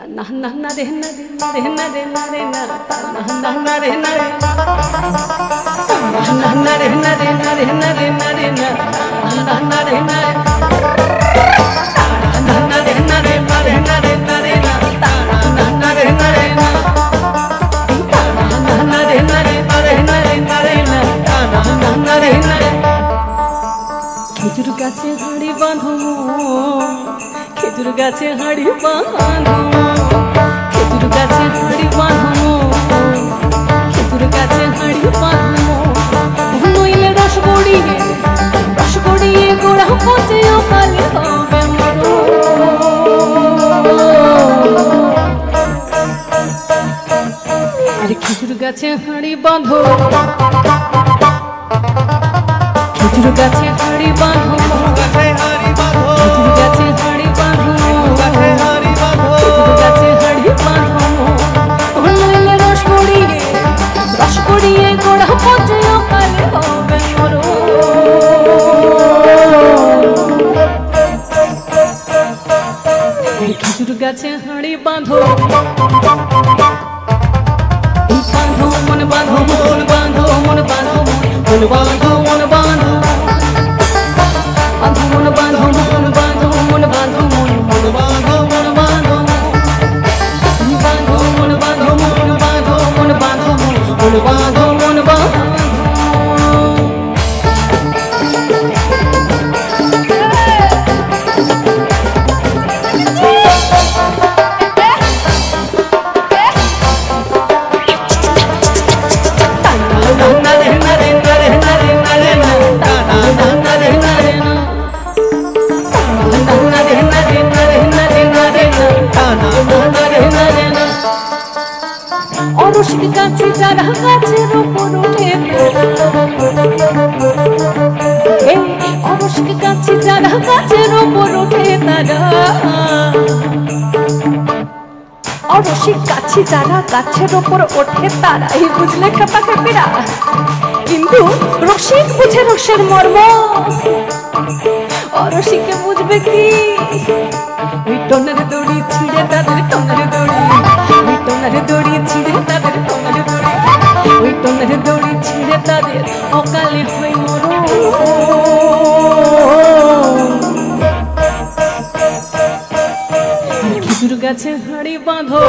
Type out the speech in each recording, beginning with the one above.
na na na re na re na re na re na re na na na na re na re na na re na re na re na re na re na na na re na re na na re na re na re na re na re na na na re na re na na na re na re na re na re na re na na na re na re খেজুর গাছে হাড়ি বাঁধো খেজুর গাছে হাড়ি বাঁধো খেজুর গাছে হাড়ি বাঁধো খেজুর গাছে হাড়ি বাঁধো নইলে রস গড়িয়ে গোড়া পচে অকালে হবে মরো আরে খেজুর গাছে হাড়ি বাঁধো খেজুর গাছে হাড়ি বাঁধো খেজুর গাছে হাড়ি বাঁধো খেজুর গাছে হাড়ি বাঁধো নইলে রস গড়িয়ে গোড়া পচে অকালে হবে মরো খেজুর গাছে হাড়ি বাঁধো বাঁধো মন বাঁধো মন বাঁধো মন বাঁধো মন বাঁধো মন বাঁধো বাঁধো মন বাঁধো মন বাঁধো মন বাঁধো মন মন বাঁধো মন বাঁধো বাঁধো মন বাঁধো মন বাঁধো মন বাঁধো মন বাঁধো মন বাঁধো অরশিক গাছে যারা গাছের উপর ওঠে অরশিক গাছে যারা গাছের উপর ওঠে তারা অরশিক গাছে যারা গাছের উপর ওঠে তারাই বুঝলে খেপা খেপিরা কিন্তু রসিক বুঝে রসের মর্ম অরশিকে বুঝবে কি ওই টনের দড়ি ছিঁড়ে তাদের টনের দড়ি ওই টনের দড়ি ছিঁড়ে তাদের টনের দড়ি ওই টনের দড়ি ছিঁড়ে তাদের অকালে হয় মরো খেজুর গাছে হাড়ি বাঁধো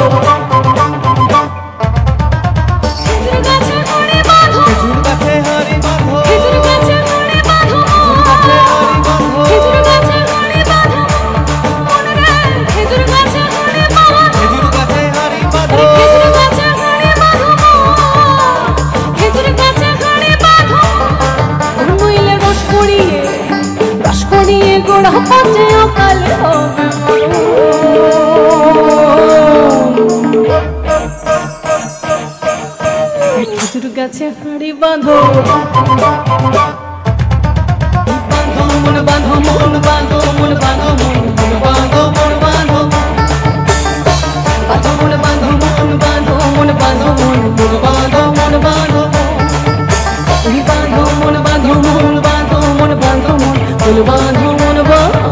খেজুর গাছে হাড়ি বাঁধো খেজুর গাছে হাড়ি বাঁধো খেজুর গাছে হাড়ি বাঁধো খেজুর গাছে হাড়ি বাঁধো খেজুর গাছে হাড়ি বাঁধো খেজুর গাছে হাড়ি বাঁধো খেজুর গাছে হাড়ি বাঁধো খেজুর গাছে হাড়ি বাঁধো নইলে রস গড়িয়ে গোড়া পচে অকালে হবে খেজুর গাছে হাড়ি বাঁধো বাঁধো মন বাঁধো মন বাঁধো মন বাঁধো মন বাঁধো মন বাঁধো বাঁধো মন বাঁধো মন বাঁধো মন বাঁধো মন বাঁধো মন বাঁধো বাঁধো মন বাঁধো মন বাঁধো মন বাঁধো মন বাঁধো মন বাঁধো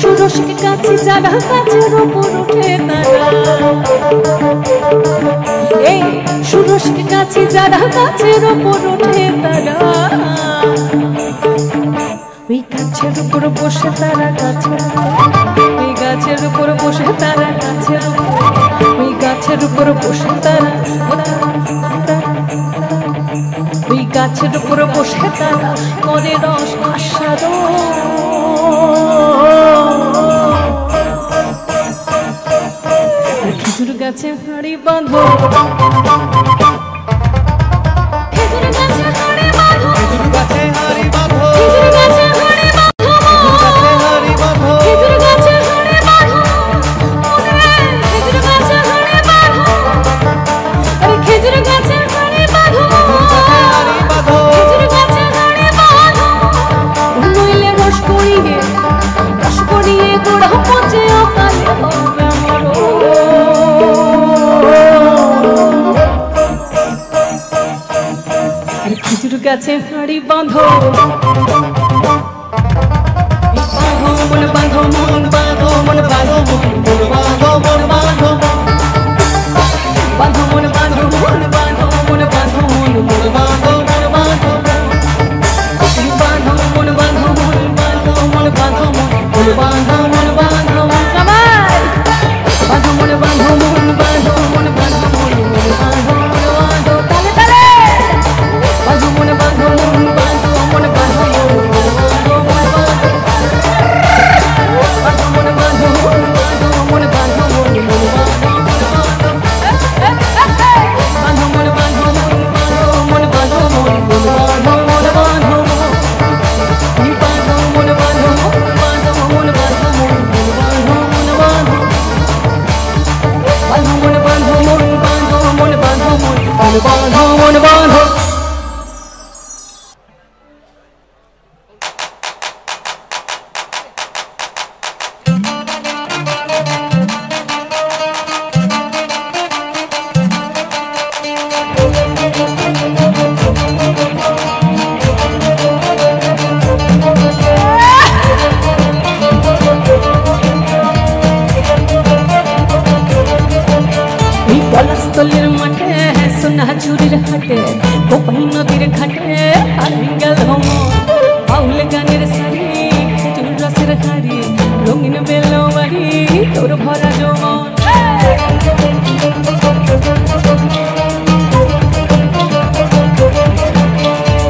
সুরসিক গাছে যারা গাছের উপর ওঠে তারা এই সুরসিক গাছে যারা গাছের উপর ওঠে তারা ওই গাছের উপর বসে তারা গাছের ওই গাছের উপর বসে তারা গাছের ওই গাছের উপর বসে তারা ওই গাছের উপর বসে তারা করে রস আস্বাদন গাছে হাড়ি বাঁধো মন বাঁধো মন বাঁধো মন বাঁধো মন বাঁধো মন বাঁধো বাঁধো মন বাঁধো মন বাঁধো মন বাঁধো মন মন বাঁধো মন বাঁধো বাঁধো মন বাঁধো মন বাঁধো মন বাঁধো মন বাঁধো মন বাঁধো সবাই বাঁধো মন বাঁধো মন বাঁধো মন বাঁধো মন বাঁধো মন বাঁধো তালে তালে বাঁধো মন বাঁধো মন বাঁধো মন বাঁধো মন বাঁধো মন বাঁধো বাঁধো মন বাঁধো মন বাঁধো মন বাঁধো মন বাঁধো পলাশতলির মাঠে সোনা চুরির হাটে গোপাই নদীর ঘাটে হারিয়ে গেল বাউল গানের শাড়ি খেজুর রসের হাড়ি রঙিন বেলবাড়ি তোর ভরা যৌবন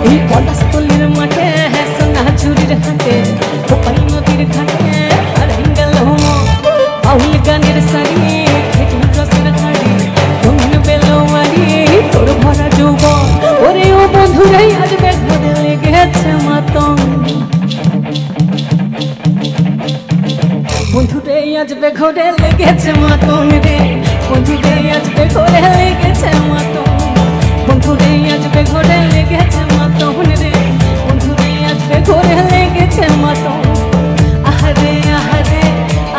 এই পলাশতলির মাঠে সোনা চুরির হাটে গোপাই নদীর ঘাটে হারিয়ে গেল বাউল গানের শাড়ি খেজুর রসের হাড়ি তোর ভরা যৌবন ওরে ও বন্ধুরাই আজ বেঘরে লেগেছে মাতন বন্ধুরে আজ বেঘরে লেগেছে মাতন রে বন্ধুরে আজ বেঘরে লেগেছে মাতন বন্ধুরে আজ বেঘরে লেগেছে মাতন রে বন্ধুরে আজ বেঘরে লেগেছে মাতন আহারে আহারে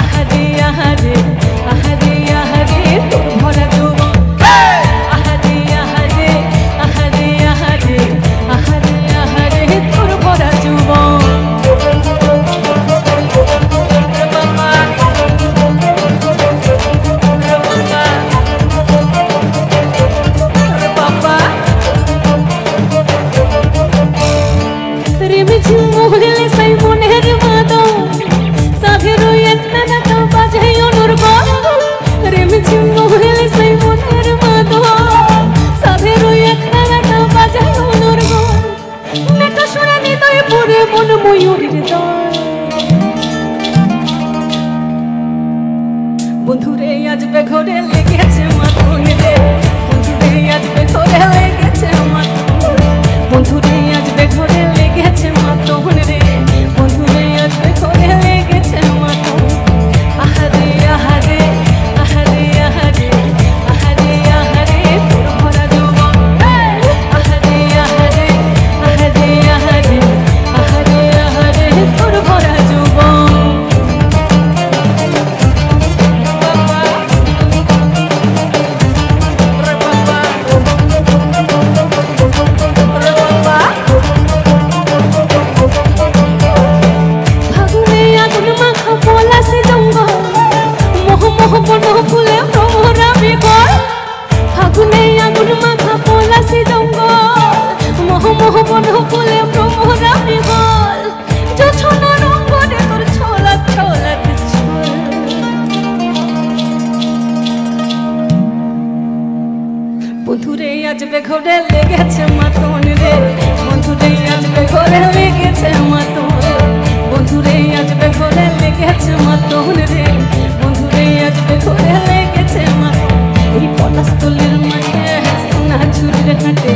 আহারে আহারে আহারে আহারে তোর ভরা যৌবন বন্ধুরে আজ বেঘরে লেগেছে মাতন রে বন্ধুরে আজ বেঘরে লেগেছে মাতন বন্ধুরে আজ বেঘরে লেগেছে মাতন রে বন্ধুরে আজ বেঘরে লেগেছে মাতন আহারে আহারে আহারে আহারে আহারে আহারে তোর ভরা যৌবন আহারে আহারে আহারে আহারে আহারে আহারে তোর ভরা যৌবন বন্ধুরে আজ বেঘরে লেগেছে মাতন রে বন্ধুরে আজ বেঘরে লেগেছে মাতন বন্ধুরে আজ বেঘরে লেগেছে মাতন রে বন্ধুরে আজ বেঘরে লেগেছে মাতন এই পলাশতলির মাঠে সোনা চুরির ঘাটে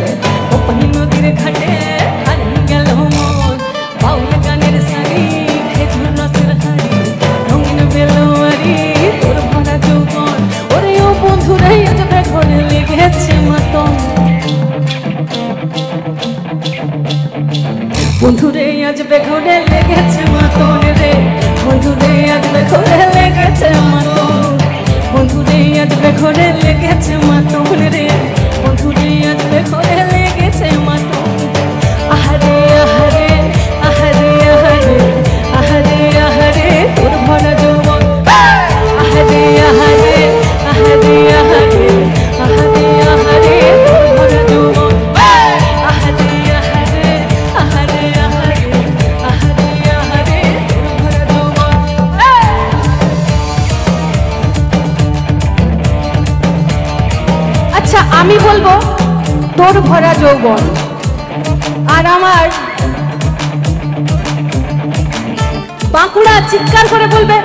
গোপাই নদীর ঘাটে হারিয়ে গেল মন বাউল গানের শাড়ি খেজুর রসের হাড়ি রঙিন বেলবাড়ি তোর ভরা যৌবন ওরে ও বন্ধুরাই আজ বেঘরে লেগেছে মাতন বন্ধুরে আজ বেঘরে লেগেছে মাতন রে বন্ধুরে আজ বেঘরে লেগেছে মাতন বন্ধুরে আজ বেঘরে লেগেছে মাতন রে বন্ধুরে আজ বেঘরে লেগেছে মাতন আমি বলবো তোর ভরা যৌবন, আর আমার বাঁকুড়া চিৎকার করে বলবে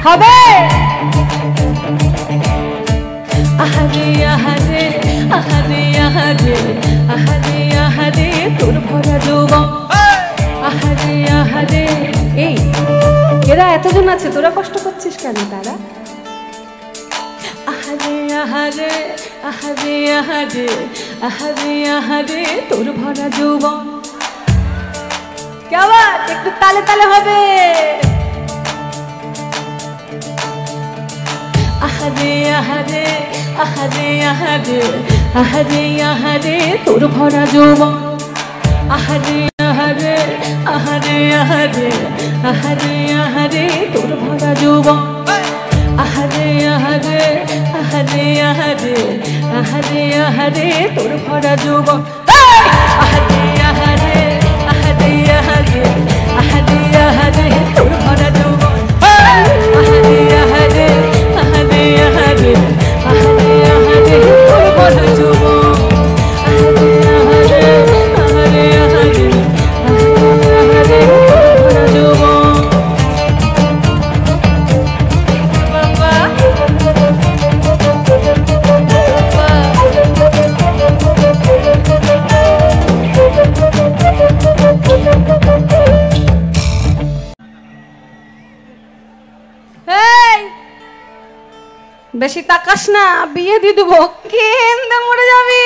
হবে। আহারে আহারে আহারে আহারে আহারে আহারে তোর ভরা যৌবন, আহারে আহারে। এই এরা এতজন আছে, তোরা কষ্ট করছিস কেন? তারা আহারে আহারে আহারে আহারে আহারে আহারে তোর ভরা যৌবন। কেমন একটু তালে তালে হবে। আহারে আহারে আহারে আহারে আহারে আহারে তোর ভরা যৌবন, আহারে আহারে আহারে আহারে আহারে আহারে তোর ভরা যৌবন, আহারে আহারে আহারে আহারে আহারে আহারে তোর ভরা যৌবন, আহারে আহারে আহারে আহারে আহারে আহারে তোর ভরা যৌবন, আহারে আহারে আহারে আহারে আহারে আহারে তোর ভরা যৌবন, আহারে আহারে আহারে আহারে তোর ভরা যৌবন। বাবা বেশি তাকাস না, বিয়ে দিয়ে দেবো, কেন্দে মরে যাবি।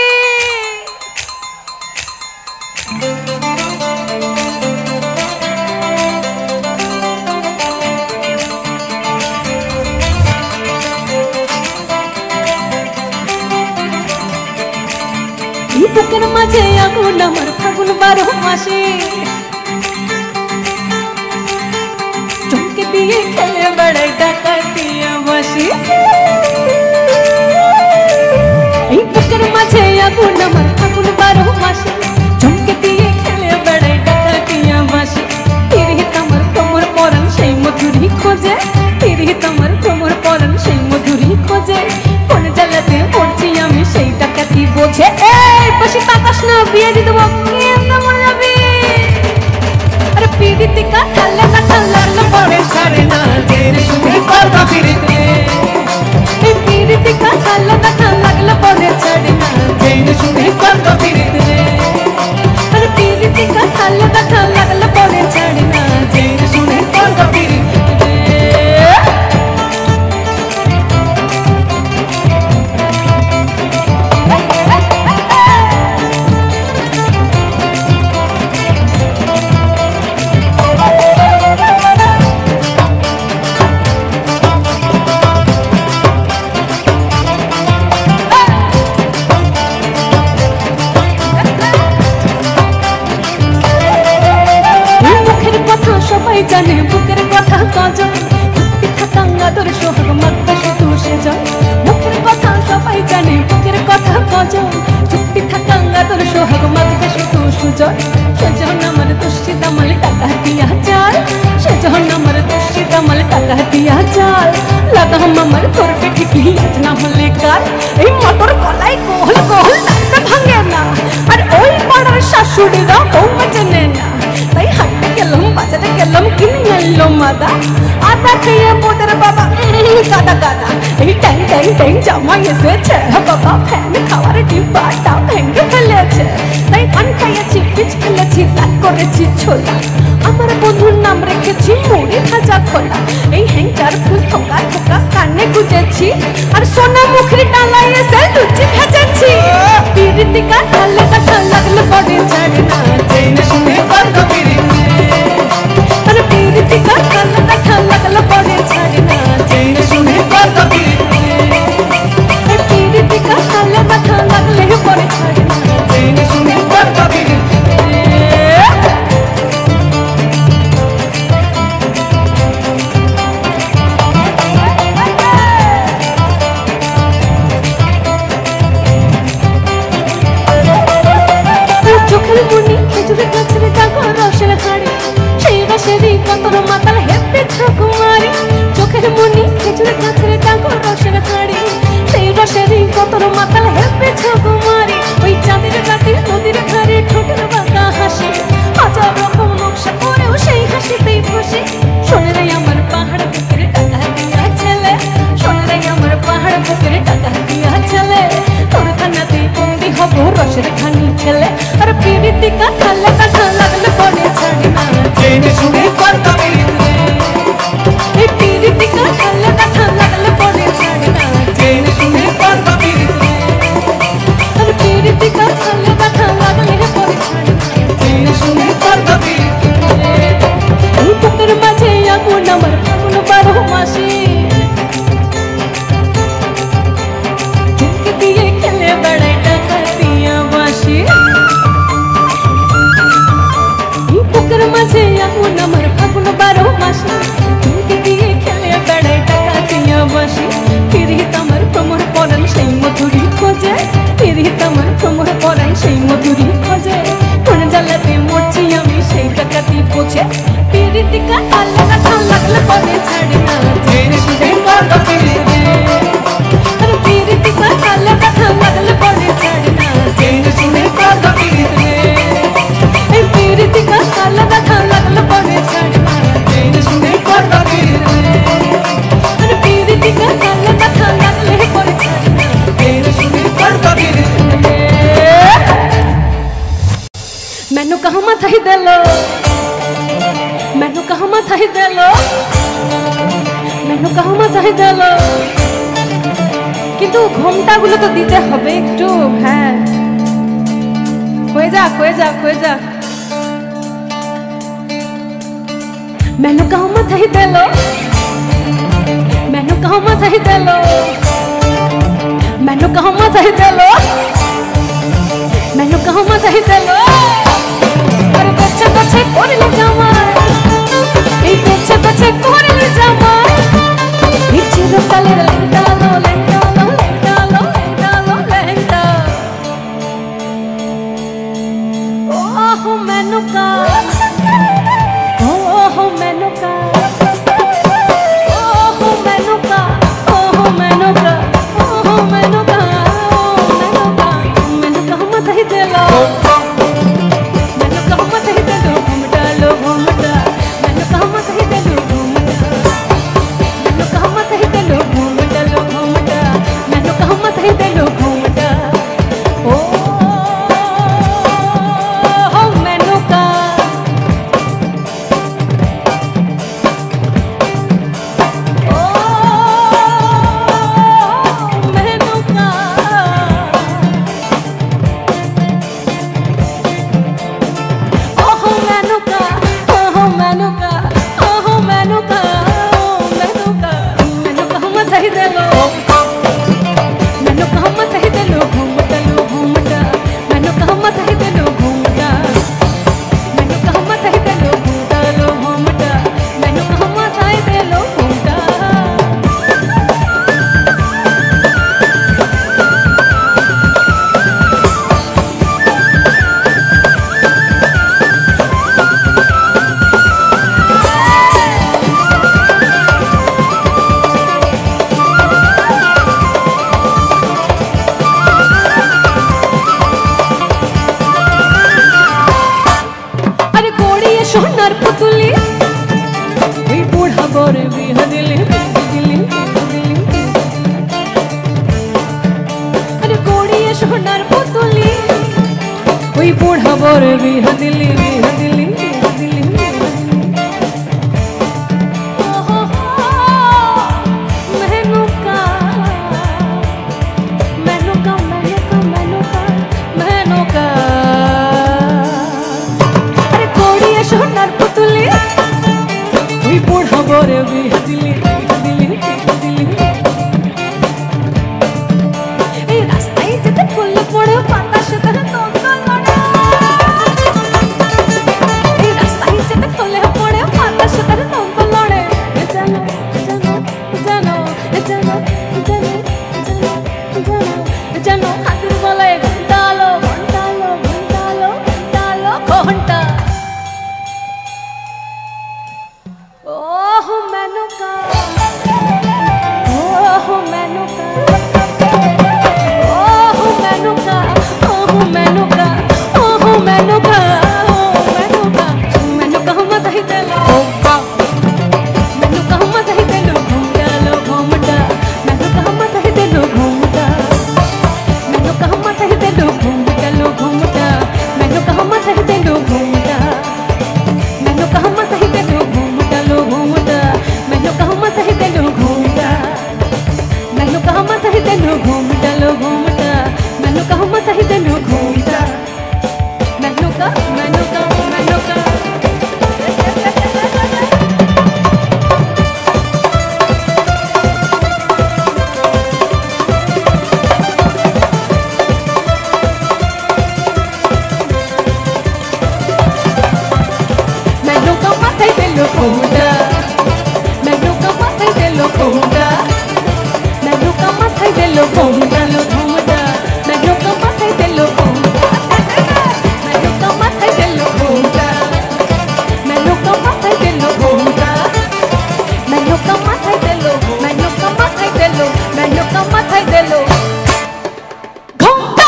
এই বুকের মাঝে আগুন আমার ফাগুন 12 মাসে, চমকে দিয়ে খেলে বেড়াই ডাকাতিয়া বাসি। এই বুকের মাঝে আগুন আমার ফাগুন 12 মাসে, চমকে দিয়ে খেলে বেড়াই ডাকাতিয়া বাসি। তিরহিত আমার কোমর পরাণ সেই মধুরী খোঁজে, তিরহিত আমার কোমর পরাণ সেই মধুরী খোঁজে। কোন জ্বালাতে পড়ছি আমি সেই ডাকাতি বোঝে। এই বসে তাকাস না, বিয়ে দিয়ে দেবো, কেন্দে মরে যাবি। আরে পিড়িতে কাঠালে কাঠাল লাগলো পরে ছাড়ে না, জেনে শুনে করবা পিড়িতে। এই পিড়িতে কাঠালে কাঠাল লাগলো পরে ছাড়ে না, জেনে শুনে করবা পিড়িতে। আরে পিড়িতে কাঠালে কাঠাল লাগলো পরে ছাড়ে না, জেনে শুনে করবা পিড়িতে। সবাই জানে বুকের কথা কজন, পিঠা কাঙ্গা তোর সোহাগ মাত্রা শুধু সেজন। বুকের কথা সবাই জানে বুকের কথা কজন, পিঠা কাঙ্গা তোর সোহাগ মাত্রা শুধু সুজন। সেজন আমার দুষ্টি দামাল টাকা দিয়া চাল, সেজন আমার দুষ্টি দামাল টাকা দিয়া চাল। লাগাম আমার করবে ঠিকই আজ না হলে কাল। এই মটর কলাই কোহল কোহল নাচতে ভাঙে না, আর ওই পাড়ার শাশুড়িরা বৌমা চেনে না। তাই হাঁটতে গেলাম, বাজারে গেলাম, কিনে আনলো মাদা। আদা খেয়ে মোদের বাবা কাদা কাদা। এই ট্যাং ট্যাং ট্যাং জামা এসেছে বাবা, ফ্যান খাওয়ার ডিব্বাটা ভেঙে ফেলেছে। তাই পান খাইয়েছি, পিচ ফেলেছি, দাঁত করেছি ছোলা। আমার বন্ধুর নাম রেখেছি মুড়ি ভাজা খোলা। এই হ্যাংচার ফুল থোকা থোকা কানে গুজেছি, আর সোনা মুখের ডালায় এসে লুচি ভেজেছি। পিড়িতে কাঠালে কাঠাল লাগলো পরে ছাড়ে না, জেনে শুনে করবো পিড়িতে। আর পিড়িতে কাঠালে কাঠাল লাগলো পরে ছাড়ে না, জেনে শুনে করবো পিড়িতে। পিড়িতে কাঠালে কাঠাল লাগলে পরে ছাড়ে না, জেনে শুনে করবো পিড়িতে। চোখের মনি খেজুরের গাছের ডাগা রসের হাড়ি, সেই রসেরই কতর মাতাল হেপে ঝকুমারি। চোখের মনি খেজুরের গাছের ডাগা রসের হাড়ি, সেই রসের মাঝে এমন আমার ফাগুন 12 মাসে চুমকি দিয়ে খেলে বেড়ায় টাকা দিয়া বাসি পিরিত আমার প্রমর পরাণ সেই মধুরি খোঁজে পিরিত আমার প্রমর পরাণ সেই মধুরি খোঁজে কোন জ্বালাতে মরছি আমি সেই টাকাটি পোছে পিরিতিকা আল্লাহ কথা লাগলে পরে ছাড়ে না জেনে শুনে করবা পিরিত আরে পিরিতিকা আল্লাহ কথা লাগলে পরে ছাড়ে না জেনে শুনে করবা পিরিত এই পিরিতিকা আল্লাহ কথা লাগলে পরে ছাড়ে না জেনে শুনে করবা পিরিত আরে পিরিতিকা আল্লাহ কথা লাগলে পরে ছাড়ে না জেনে শুনে করবা পিরিত मैनू कहाँ माथा ही देलो मैनू कहाँ माथा ही देलो मैनू कहाँ माथा ही देलो किन्तु घोमटा गुलो तो दीते हबे एकटू हाँ खोए जा मैनू कहाँ माथा ही देलो मैनू कहाँ माथा ही देलो मैनू कहाँ माथा ही देलो मैनू कहाँ माथा ही देलो अरे बच्चे बच्चे कोरे ले जामार এই बच्चे बच्चे कोरे ले जामार इच्छे तो काले लेंटालो लेंटालो लेंटालो लेंटालो लेंटा ओह मेनुका ओह मेनुका ओह मेनुका ओह मेनुका ओह मेनुका मेनुका मेनुका मत ही देलो Oh, man. মাথায় দিল ঘুমটা মেঘলুকা মাথায় দিল ঘুমটা মেঘলুকা মাথায় দিল ঘুমটা ঘুমটা মেঘলুকা মাথায় দিল ঘুমটা মেঘলুকা মাথায় দিল ঘুমটা মেঘলুকা মাথায় দিল ঘুমটা মেঘলুকা মাথায় দিল মেঘলুকা মাথায় দিল মেঘলুকা মাথায় দিল ঘুমটা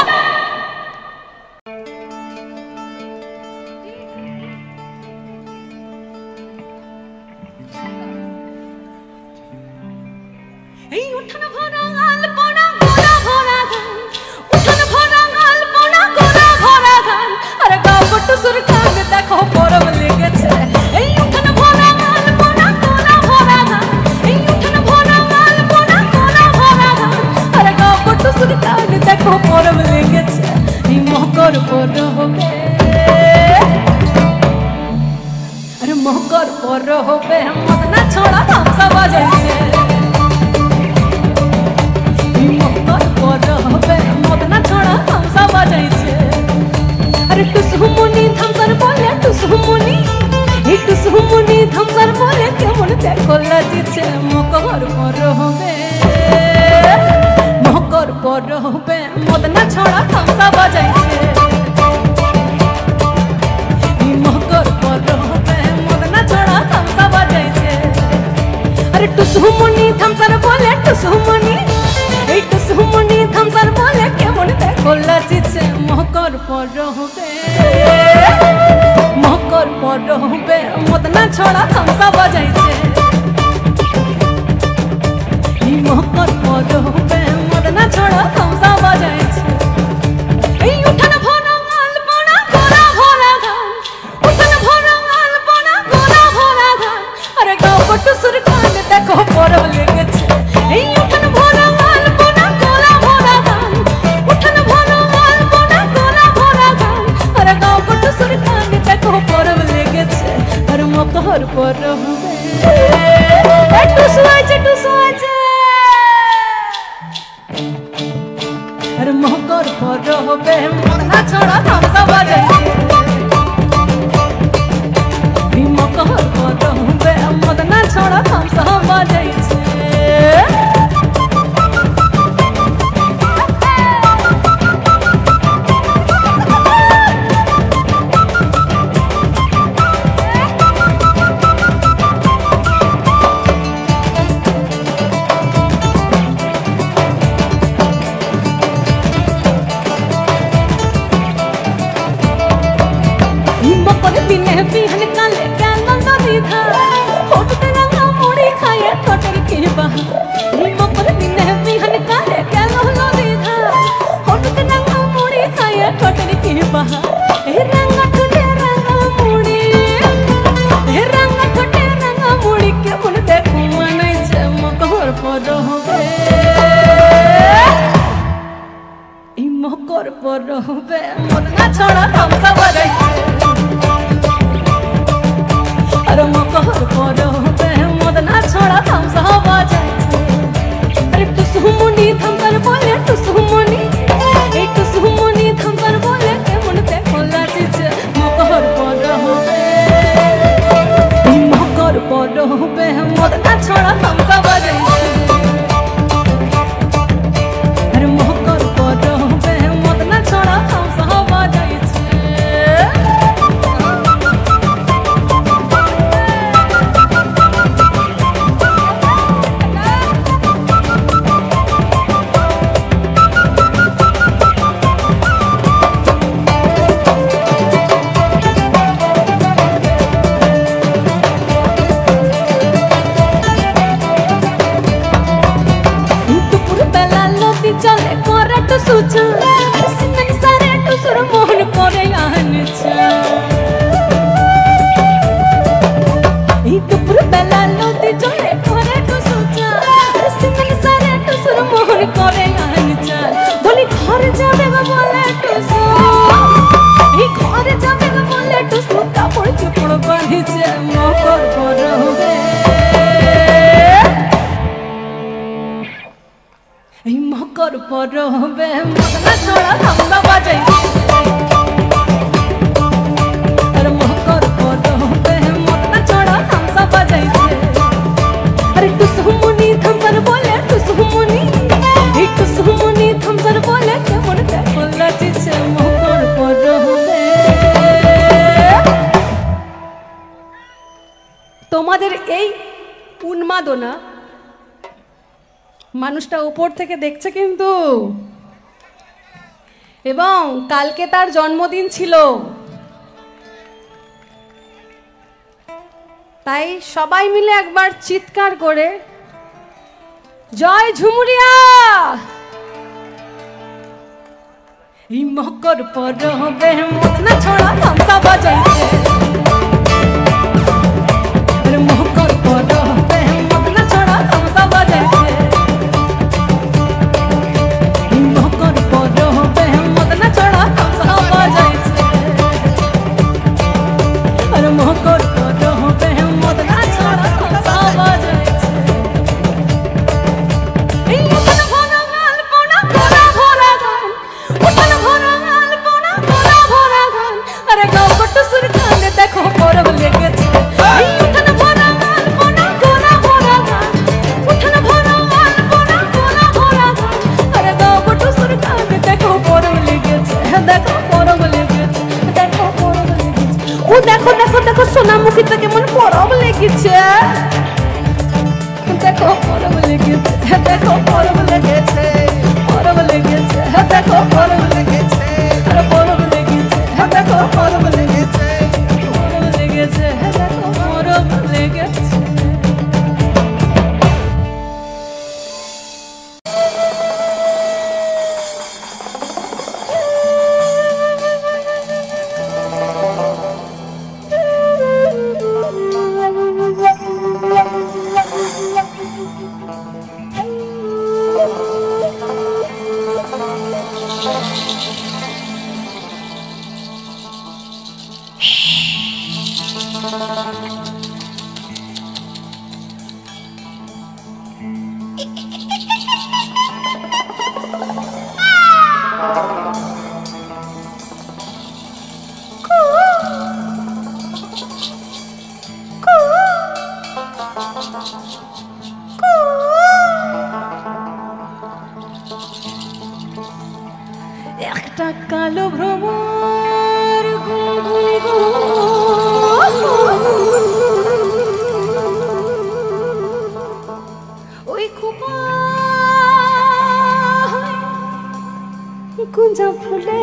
এই উঠান ভরা আলপনা গোলা ভরা গান উঠান ভরা আলপনা গোলা ভরা গান আরে গাবট সুর কানে দেখো পরব লেগেছে এই উঠান ভরা আলপনা গোলা ভরা গান এই উঠান ভরা আলপনা গোলা ভরা গান আরে গাবট সুর কানে দেখো পরব লেগেছে এই মকর পর হবে আরে মকর পর হবে মদ না ছোড়া তামসা বাজাইছে মদনা ছড়া থামসা বাজাইছে আরে টুসুমনি থামসার বলে টুসুমনি এই টুসুমনি থামসার বলে কেমন দেখো লাজিছে মকর পর হবে মকর পর হবে মদনা ছড়া থামসা বাজাইছে মকর পর হবে মদনা ছড়া থামসা বাজাইছে আরে টুসুমনি থামসার বলে টুসুমনি এই টুসুমনি থামসার বলে কেমন দেখো লাজিছে মকর পর হবে মকর পর হবে মদনা ছড়া থামসা বাজাইছে এই মকর পর হবে মদনা ছড়া থামসা বাজাইছে এই উঠান ভরা আলপনা গোলা ভরা গান উঠান ভরা আলপনা গোলা ভরা গান আরে গাবট সুর কানে দেখো পরব লেগেছে এই উঠান ভরা মকর পর হবে টুসু আছে আরে মকর পর হবে মদনা ছড়া থামসা বাজাইছে মকর পর হবে মদনা ছড়া থামসা বাজাইছে बिहन काले काला नदी था होठ तेरा मुड़ी खाए ठोटर के बहा मकर दिन बिहन काले काला नदी था होठ तेरा मुड़ी खाए ठोटर के बहा ए रंग ठोटे रंग मुड़ी ए रंग ठोटे रंग मुड़ी के मन देखो मनै छे मकर पर होबे ई मकर पर होबे मदना छड़ा थामसा बजाइছে मकर पर होबे मदना छड़ा थामसा बाजाइছে अरे टुसुमनी थामसार बोले टुसुमनी ए टुसुमनी थामसार बोले केमन देखो लाजिছে मकर पर होबे मकर पर होबे मदना छड़ा थामसा बाजाइছে अरे मकर पर होबे मदना छड़ा थामसा बाजाइছে चले करे तो सोचा सिमन सारे तो सुर मोहन करे आनचा ई तो पुर बेला लोती चले करे तो सोचा सिमन सारे तो सुर मोहन करे आनचा बोली घर जावे गो बोले तो सो ई घर जावे गो बोले तो सो कापड़ चुपड़ बांधी छे मकर पर होबे मकर पर होबे मदना छड़ा थामसा बाजाइছে अरे मकर पर होबे मदना छड़ा তোমাদের এই উন্মাদনা মানুষটা উপর থেকে দেখছে কিন্তু, এবং কালকে তার জন্মদিন ছিল, তাই সবাই মিলে একবার চিৎকার করে জয় ঝুমুরিয়া। এই মকর পরবে মত না ছড়া তামসা বাজাইছে, মকর পরবে মত না ছড়া তামসা বাজাইছে, এই মকর পরবে মত না ছড়া তামসা বাজাইছে, আর মকর পরবে মত না ছড়া তামসা বাজাইছে। এই উঠান ভরা গান পোনা ভরা ভরা গান, উঠান ভরা গান পোনা ভরা ভরা গান, আরে গাও কটু সুর কানে দেখো পরব লেগেছে। এই উঠান ভরা গান পোনা ভরা ভরা গান, উঠান ভরা গান পোনা ভরা ভরা গান, আরে গাও কটু সুর কানে দেখো পরব লেগেছে, দেখো পরব লেগেছে, দেখো পরব লেগেছে। ও দেখো দেখো দেখো সোনামুখীতে কেমন পরব লেগেছে, দেখো পরব লেগেছে, দেখো পরব লেগেছে, পরব লেগেছে, দেখো পরব লেগেছে, আরে পরব লেগেছে, দেখো পরব লেগেছে, পরব লেগেছে, দেখো পরব লেগেছে। একটা কালো ভ্রমর ওই খুপা গুঞ্জা ফুলে,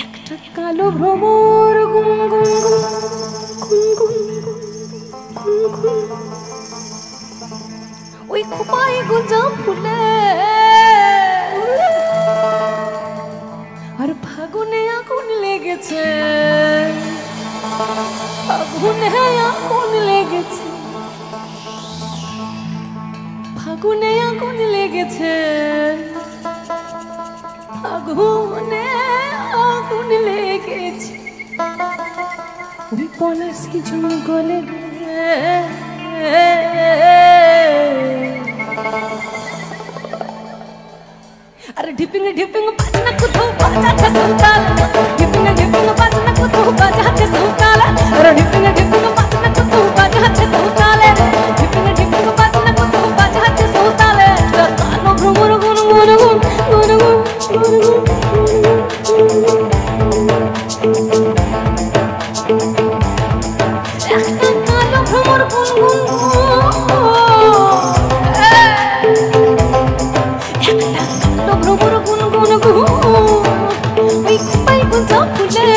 একটা কালো ভ্রমর গুন গুন গুন গুন গুন গুন, ওই খোপায় গুঞ্জা ফুলে, আর ফাগুনে আগুন লেগেছে, ফাগুনে আগুন লেগেছে, ফাগুনে আগুন লেগেছে, ফাগুনে আগুন লেগেছে, ওই পলাশি জঙ্গলে अरे ढिपिंग ढिपिंग बाजना कुथो बाजाते संताल, ढिपिंग ढिपिंग बाजना कुथो बाजाते संताल, अरे ढिपिंग ढिपिंग बाजना कुथो बाजाते संताल, ढिपिंग ढिपिंग बाजना कुथो बाजाते संताल, कानो भ्रमर गुन गुन गुन गुन गुन একটা কালো ভ্রমর গুন গুন ভ্রমর গুন গুন গুন, ওই খোপাই গুঞ্জা ফুলে,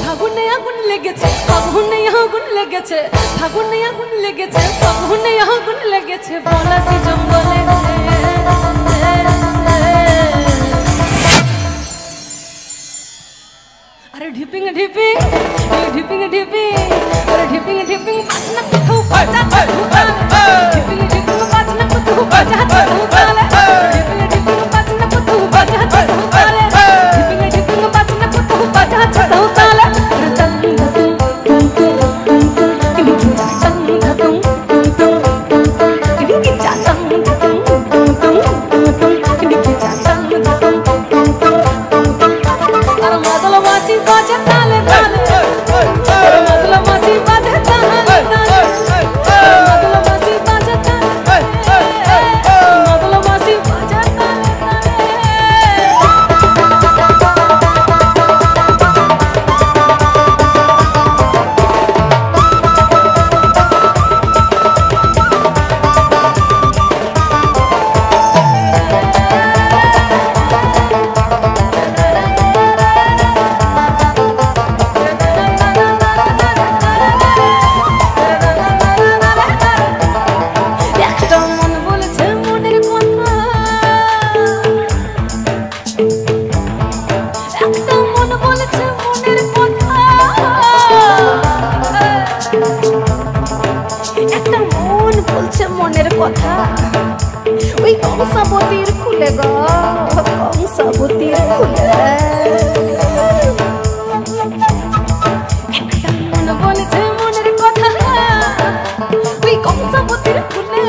ফাগুনে আগুন লেগেছে, ফাগুনে আগুন লেগেছে, ফাগুনে আগুন লেগেছে, ফাগুনে আগুন লেগেছে, পলাশি জঙ্গলে। अरे ढिपिंग ढिपिंग ढिपिंग ढिपिंग, अरे ढिपिंग ढिपिंग बाजना कुथो बाजाते संताल, ढिपिंग ढिपिंग बाजना कुथो बाजाते संताल, ढिपिंग ढिपिंग बाजना कुथो बाजाते संताल, ढिपिंग ढिपिंग बाजना कुथो बाजाते संताल, टंग टंग टंग टंग किनी किचा टंग टंग टंग किनी किचा टंग टंग टंग किनी किचा टंग टंग टंग, अरे मदल वासी बाजे ताले ताले, अरे मदल वासी बाजे ताले ताले, मदल वासी बाजे ताले, मदल वासी बाजे ताले ताले। কথা ওই কংসাবতীর কুলে গো কংসাবতীর কুলে একটা মন বলেছে মনের কথা ওই কংসাবতীর কুলে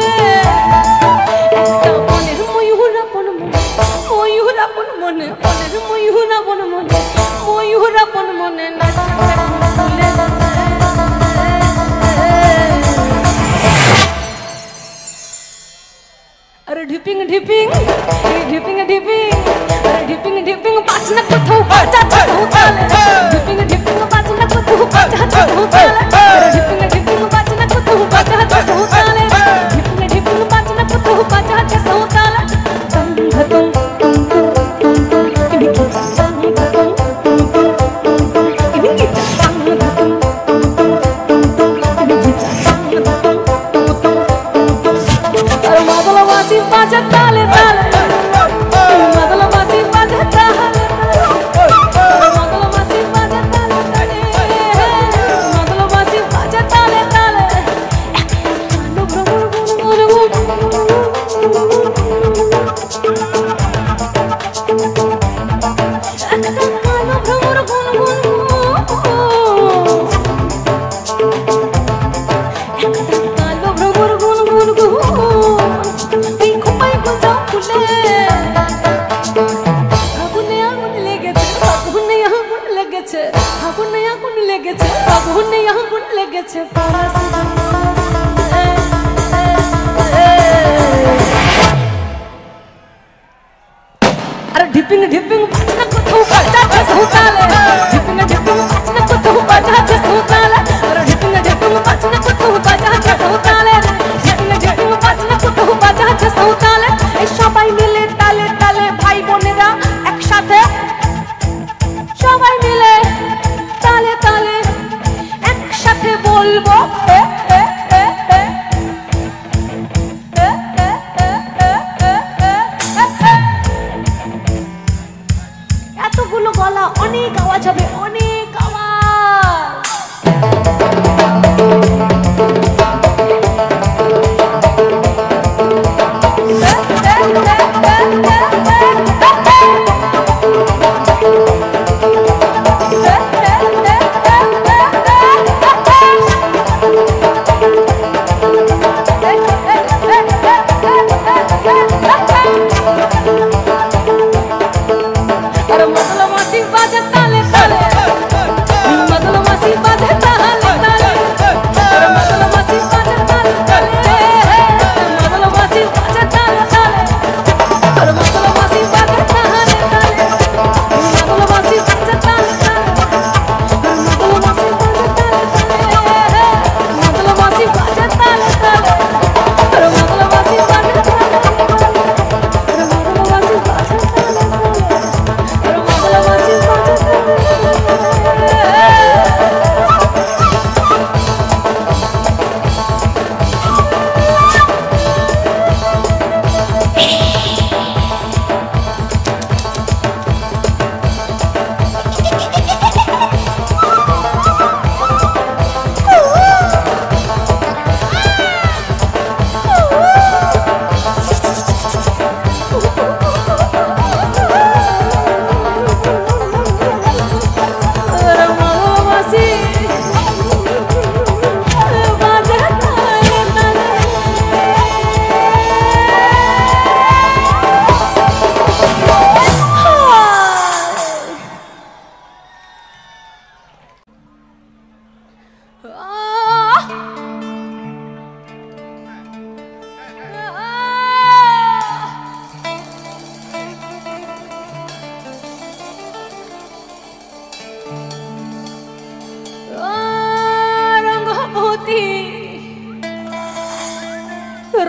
একটা মনের ময়ূর আপন মনে ময়ূর আপন মনে মনের ময়ূর আপন মনে ময়ূর আপন মনে নাচে কুলে अरे ढिपिंग ढिपिंग ढिपिंग ढिपिंग अरे ढिपिंग ढिपिंग पाचना कुथो पाचा होताले ढिपिंग ढिपिंग पाचना कुथो पाचा होताले अरे ढिपिंग ढिपिंग पाचना कुथो पाचा होताले ढिपिंग ढिपिंग पाचना कुथो पाचा होताले तंग तुम किबिकी तंग तुम किबिकी तंग तुम किबिकी तंग तुम अरे मादला वासी पाचा ताले ताले मादला वासी पाचा ताले मादला वासी पाचा ताले ताले मादला वासी पाचा ताले ताले कानो भ्रमर गुन कानो भ्रमर गुन कानो भ्रमर गुन আগুন লেগেছে আগুনে আগুন লেগেছে अरे ढिपिंग ढिपिंग पाचना कुथो पाचा होताले ढिपिंग ढिपिंग पाचना कुथो पाचा होताले अरे ढिपिंग ढिपिंग पाचना कुथो पाचा होताले ढिपिंग ढिपिंग पाचना कुथो पाचा होताले এই সবাই মিলে তালে তালে ভাই বোনেরা একসাথে সবাই মিলে তালে তালে একসাথে বলবো এতগুলো গলা অনেক আওয়াজ হবে অনেক আওয়াজ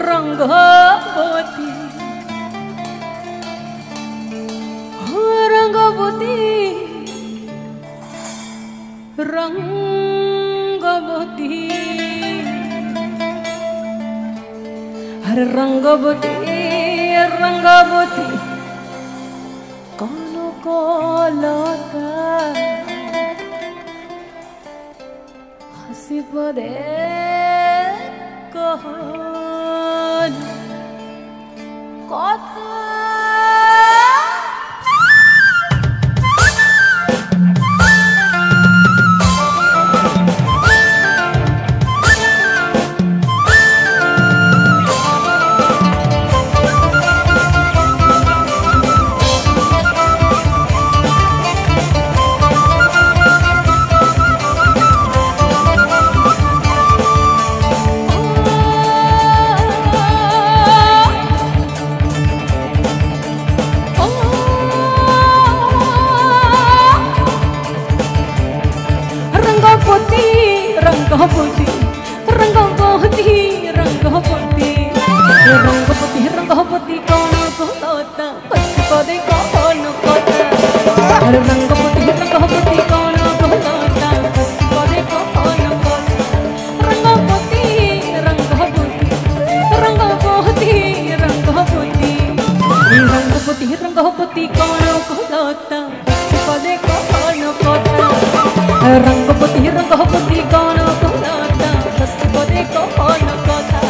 रंगवती रंगवती रंगवती हरे रंगवती रंगवती कौन कोलता हसी पदे कह কথা रंगपति रंगपति रंगपति रंगपति रंगपति कौन कहता बस पदे कौन कहता रंगपति रंगपति कौन कहता बस पदे कौन कहता रंगपति रंगपति रंगपति रंगपति रंगपति रंगपति कौन कहता बस पदे कौन कहता रंगपति रंगपति कौन कहता बस पदे कौन कहता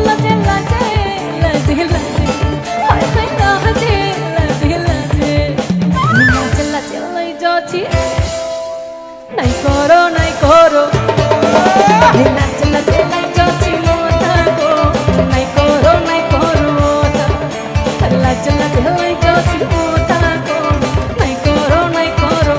लजे लजे लजे लजे हाय हाय लजे लजे लजे लजे लजे लई जाची नहीं करो लजे लजे लई जाची मोता को नहीं करो लजे लजे लई जाची मोता को नहीं करो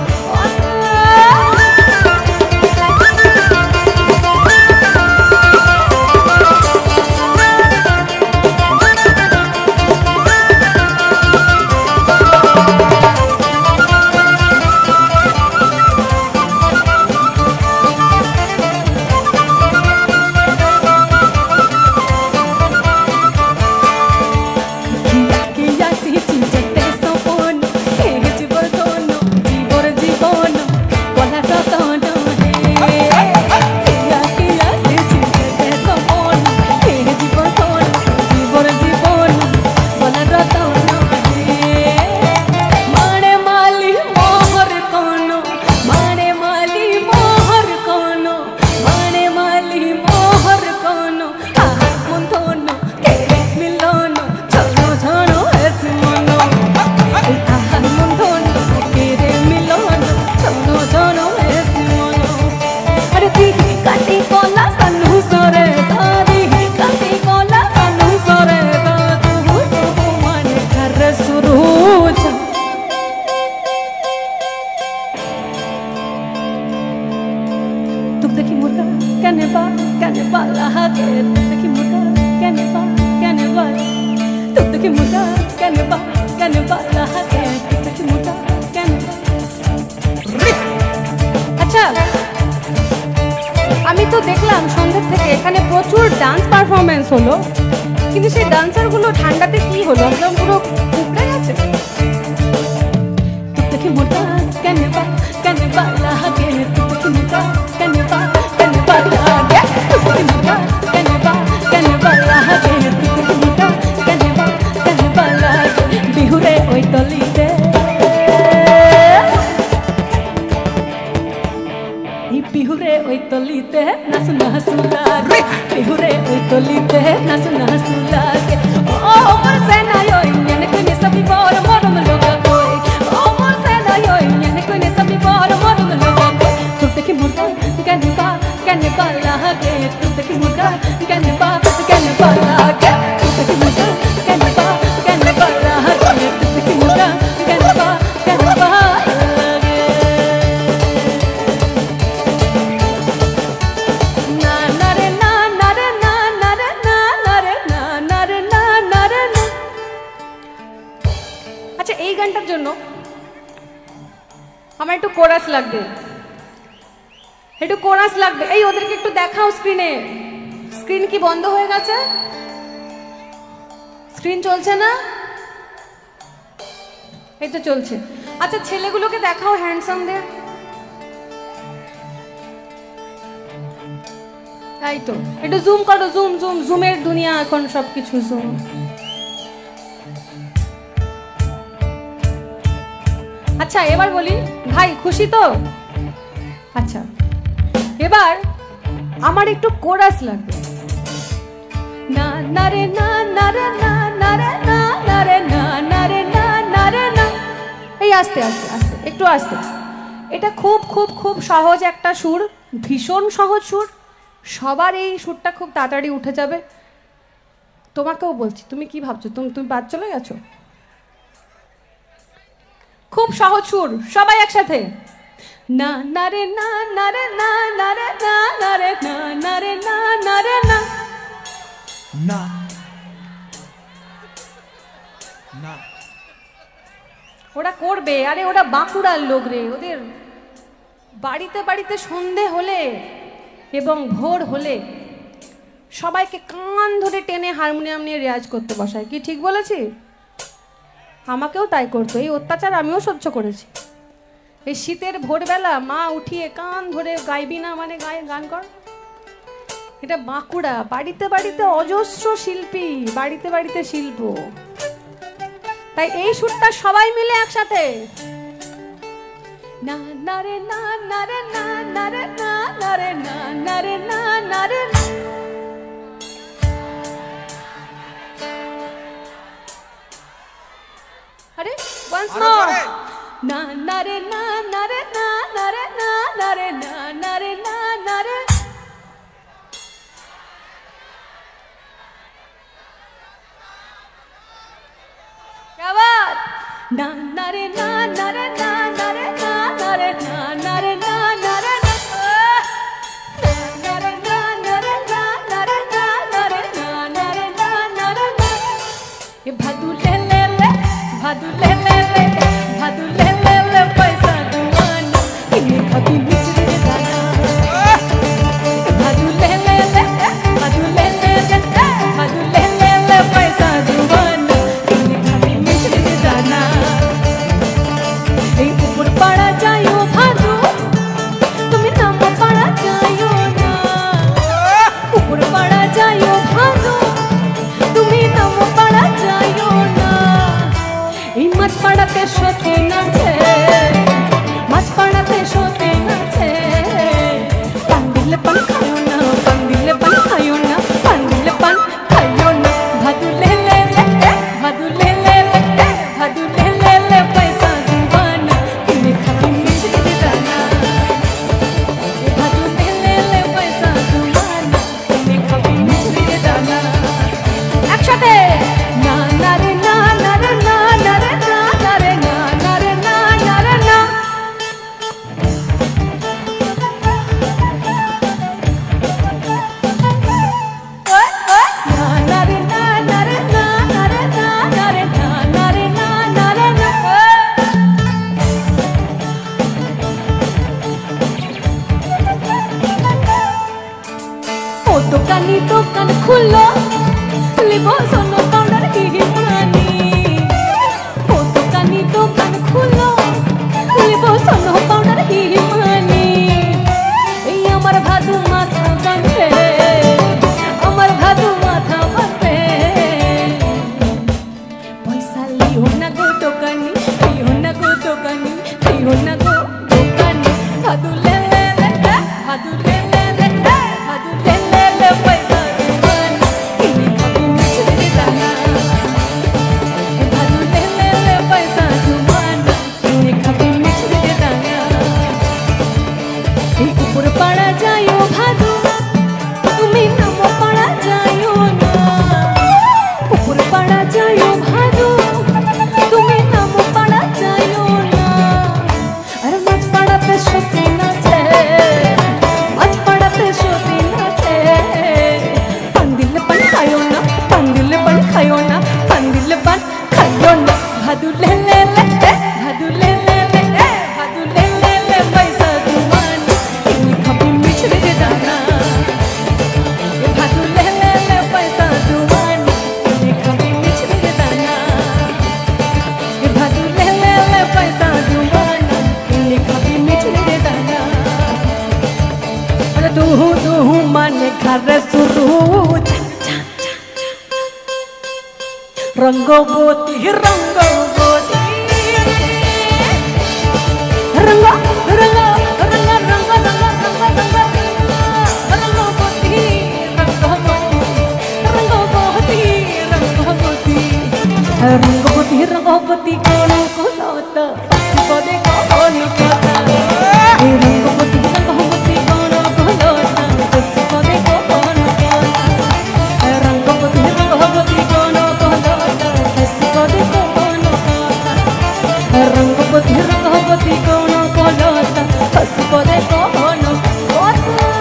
अच्छा আমি তো দেখলাম সন্ধ্যা থেকে এখানে প্রচুর ডান্স পারফরম্যান্স হলো কিন্তু সেই ডান্সারগুলো ঠান্ডাতে কি হলো একদম পুরো কুকড়ে গেছে দেখি মোটা কেন বা লাগে দেখি মোটা কেন বা লাগে দেখি মোটা কেন বা লাগে দেখি মোটা কেন বা লাগে বিহুরে ওই টলিতে बिहुरे ओई तोलीते नाच नाचुला रे बिहुरे ओई तोलीते नाच नाचुला के ओ मोर सेना यो इन्ने कोने सभी बार मरम लोगा कोई ओ मोर सेना यो इन्ने कोने सभी बार मरम लोगा कोई तू देखि मुर्गा कने बा लागे तू देखि मुर्गा कने बा लागे तू देखि मुर्गा कने बा लागे तू देखि मुर्गा कने बा আচ্ছা এই গানটার জন্য আমার একটু কোরাস লাগবে এই ওদেরকে একটু দেখাও স্ক্রিন কি বন্ধ হয়ে গেছে স্ক্রিন চলছে না এই তো চলছে আচ্ছা ছেলেগুলোকে দেখাও হ্যান্ডসামদের তাই তো একটু জুম করো জুমের দুনিয়া এখন সবকিছু জুম আচ্ছা এবার বলি ভাই খুশি তো আচ্ছা এবার আমার একটু কোরাস লাগবে না না রে না না রে না না রে না না রে না না রে না না রে না। এই আস্তে আস্তে আস্তে একটু আস্তে। এটা খুব খুব খুব সহজ একটা সুর, ভীষণ সহজ সুর। সবার এই সুরটা খুব তাড়াতাড়ি উঠে যাবে। তোমাকেও বলছি, তুমি কি ভাবছো? তুমি বাদ চলে গেছো? খুব সহজ সুর, সবাই একসাথে। না না রে না না রে না না রে না না রে না না রে না না রে না না না। ওরা করবে, আরে ওরা বাঁকুড়ার লোক রে, ওদের বাড়িতে বাড়িতে সন্ধে হলে এবং ভোর হলে সবাইকে কান ধরে টেনে হারমোনিয়াম নিয়ে রেয়াজ করতে বসায়। কি ঠিক বলেছি? আমাকেও তাই করতো, এই অত্যাচার আমিও সহ্য করেছি। এই শীতের ভোরবেলা মা উঠিয়ে কান ধরে গাইবি না মানে গান কর। এটা বাঁকুড়া, বাড়িতে বাড়িতে অজস্র শিল্পী, বাড়িতে বাড়িতে শিল্প। তাই এই সুরটা সবাই মিলে একসাথে। না না রে না না রে না না রে না না রে না না রে না না রে। আরে once more. না না রে না না রে না না রে না না রে না না রে না না রে। क्या बात? ना ना रे ना ना रे ना ना रे ना ना रे ना ना रे ना ना रे ना रे ना ना रे ना ना रे ना ना रे ना ना रे ना ना रे ना। ये भादु ले ले ले भादु ले ले ले भादु ले ले ले पैसा दुआना इन्हें कभी मिचरे दाना। भादु ले ले ले भादु ले ले ले भादु ले ले ले पैसा दुआना इन्हें कभी मिचरे दाना। এই উপর পাড়া যাইও ভাদু তুমি নাম পাড়া যাইও না। উপর পাড়া যাইও ভাদু তুমি নাম পাড়া যাইও না। এই মাছ পাড়াতে সতী নাচে, মাছ পাড়াতে সতী নাচে। পান দিলে পান খাইও না, পান দিলে পান খাইও না, পান দিলে পান খাইও না। ভাদু লে লে লে ভাদু লে লে লে ভাদু লে লে লে পয়সা দুবানা তুমি খাবি মিছরি দানা। ভাদু লে লে লে পয়সা দুবানা তুমি খাবি মিছরি দানা। একসাথে না না রে না না রে না না রে না না রে না না রে না না রে না। ওই ওই না না রে না না রে না না রে না না রে না না রে না না রে না। ও দোকানি দোকান খুললো লিব সোনো পাউডার হিমানি। ও দোকানি দোকান খুললো লিব সোনো পাউডার হিমানি। এই আমার ভাদু মাথা বাঁধবে, আমার ভাদু মাথা বাঁধবে। পয়সা লিও না গো দোকানি, লিও না গো দোকানি, লিও না গো দোকানি। ভাদু লে লে লে ভাদু লে লে লে ভাদু লে লে লে পয়সা দুবানা ইনি খাবি মিছরি দানা। ভাদু লে লে লে পয়সা দুবানা ইনি খাবি মিছরি দানা। এই উপর পাড়া যাইও ভাদু তুমি নাম পাড়া যাইও না। উপর পাড়া যাইও ভাদু তুমি নাম পাড়া যাইও না। আর মাছ পাড়াতে সতী নাচে, মাছ পাড়াতে সতী নাচে। পান দিলে পান খাইও না, পান দিলে পান খাইও না, পান দিলে পান খাইও না। ভাদু লে লে লে ভাদু লে লে লে ভাদু লে লে লে পয়সা দুবানা ইনি খাবি মিছরি দানা। ভাদু লে লে লে পয়সা দুবানা ইনি খাবি মিছরি দানা। ভাদু লে লে লে পয়সা দুবানা ইনি খাবি মিছরি দানা। আরে দুহু দুহু মানে ঘরে শুরু রঙ্গবতী রঙ্গবতী রঙ্গ রঙ্গ রঙ্গ রঙ্গ রঙ্গ রঙ্গ রঙ্গ রঙ্গবতী রঙ্গবতী রঙ্গবতী রঙ্গবতী রঙ্গবতী কোন কোলতা পদে কোন কথা রঙ্গবতী রঙ্গবতী কোন কোলতা পদে কোন কথা রঙ্গবতী রঙ্গবতী কোন কোলতা পদে কোন কথা রঙ্গবতী রঙ্গবতী কোন কোলতা পদে কোন কথা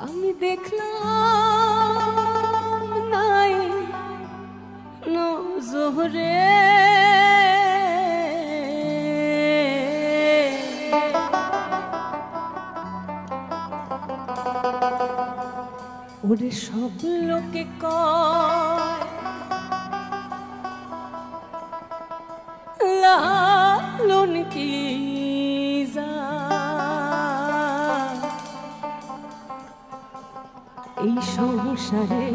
আমি দেখলাম নাই নজরে ওরে সব লোকে কয় লালন কি এই সংসারে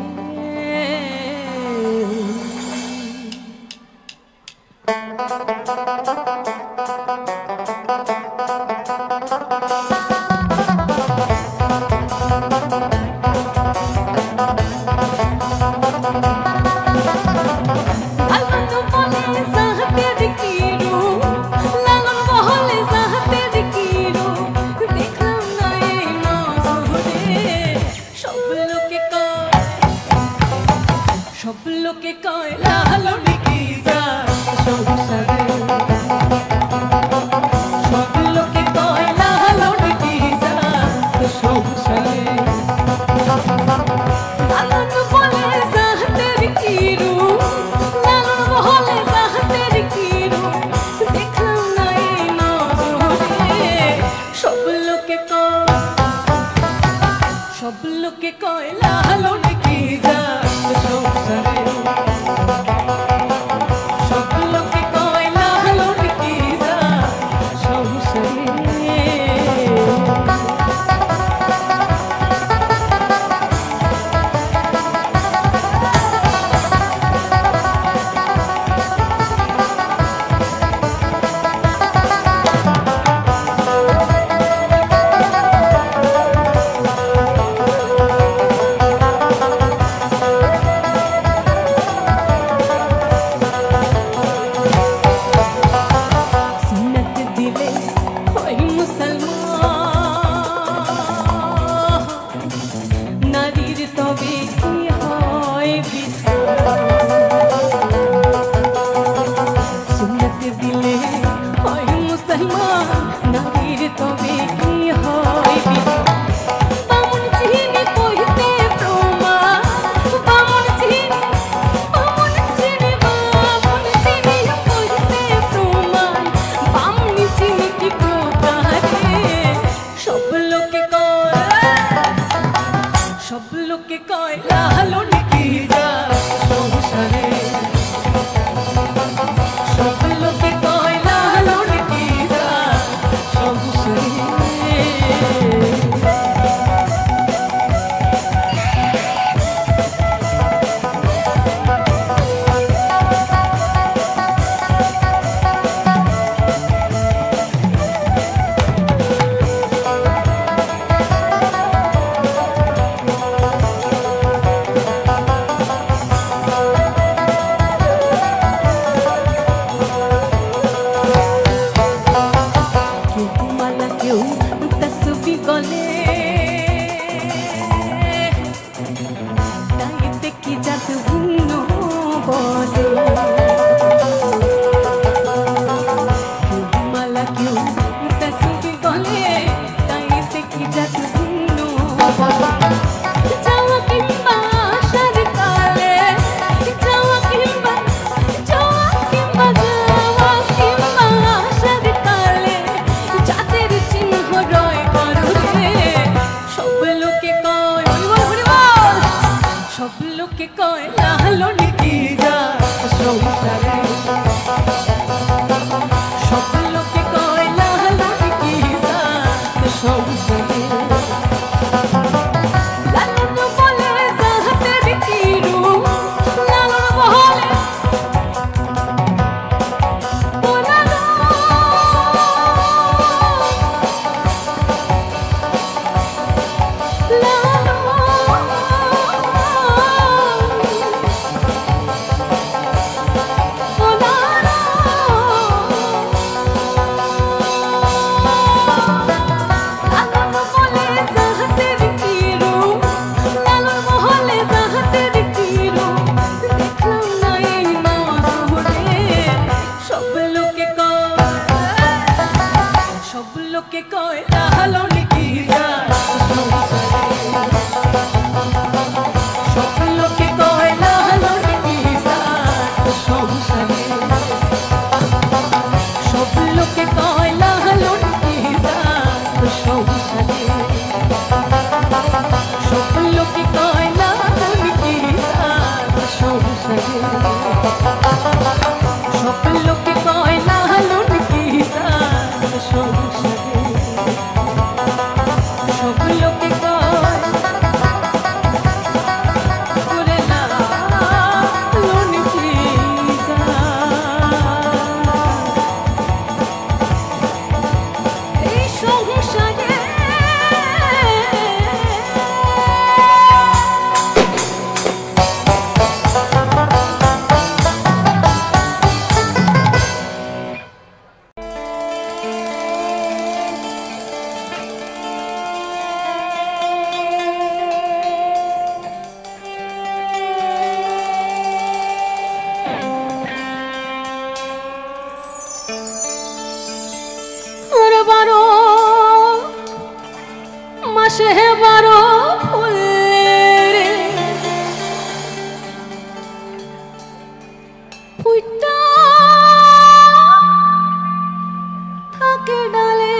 সব লোকে কয় লালন কি সংসারে সব লোকে কয় লালন কি সংসারে লালন বলে জাহাতের কি রূপ লালন বলে জাহাতের কি রূপ দেখলাম না এই নজরে সব লোকে কয় লালন কি সংসারে কয় লালন কি যায় সংসারে সব লোকে কয় লালন কি যায় সংসারে লালন বলে যাহাতে কি রূপ লালন বলে লোকে কয় লালন কি যায় সব লোকে কয় লালন কি যায় সংসারে সব লোকে কয় লালন কি যায় সংসারে সব লোকে কয় লালন কি যায় সংসারে সব লোকে কয় লালন কি যায় সংসারে সব লোকে কয় ওরে লালন কি যায় এই সংসারে বারো মাসে বারো ফুলের ফুইটা থাকে ডালে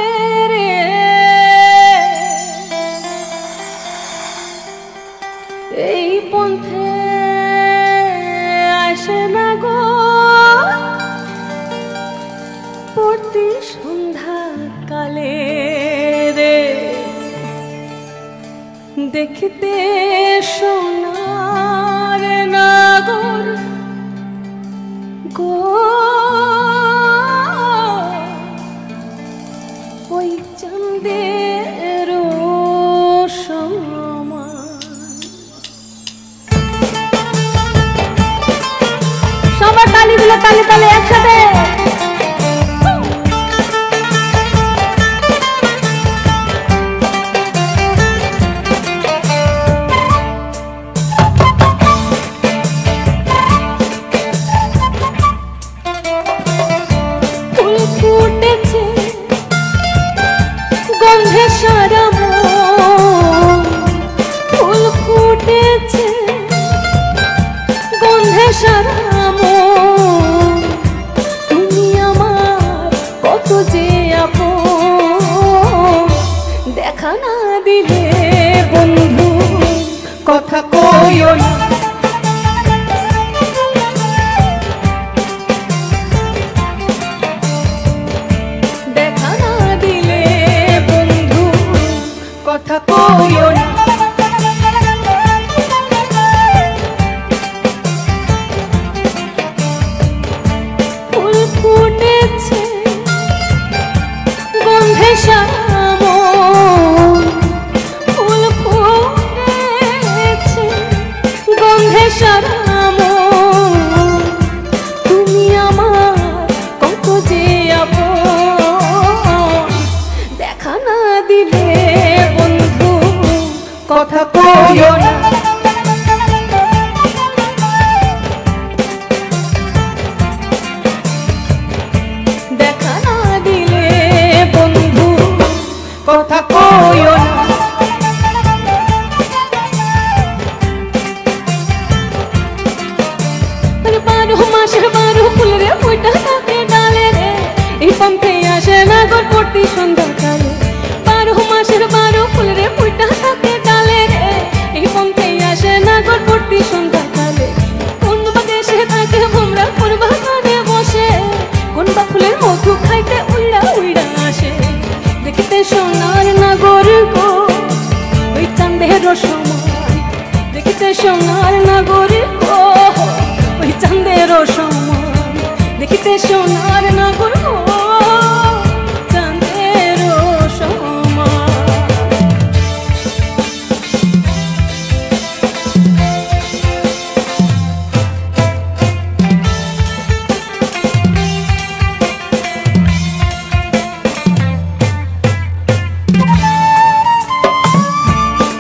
রে এই পন্থে আসে না গো প্রতি সন্ধ্যা কালে রে দেখতে সোনার নাগর গো ওই চাঁদের সমান সবার তালি দিলে তালি তালি একসাথে গন্ধে সারা মন ফুল ফুটেছে গন্ধে সারা মন তুমি আমার কত যে আপন দেখা না দিলে বন্ধু কথা কইও না দেখা না দিলে বন্ধু কথা কইও না ফুল ফুটেছে গন্ধে সারা মন ফুল ফুটেছে গন্ধে সারা মন তুমি আমার কত যে আপন দেখা না দিলে বন্ধু কথা কইও না দেখা না দিলে বন্ধু কথা কইও না বারো মাসের বারো ফুল রে ফুইটা থাকে ডালে রে এই পন্থে আসে না গো প্রতি সন্ধ্যাকালে বারো মাসের বারো ফুল রে ফুইটা থাকে ডালে রে এই পন্থে আসে না গো প্রতি সন্ধ্যাকালে সমান দেখিতে সোনার নাগরে গো, ওই চাঁদের সমান দেখিতে সোনার নাগর গো, চাঁদের সমান।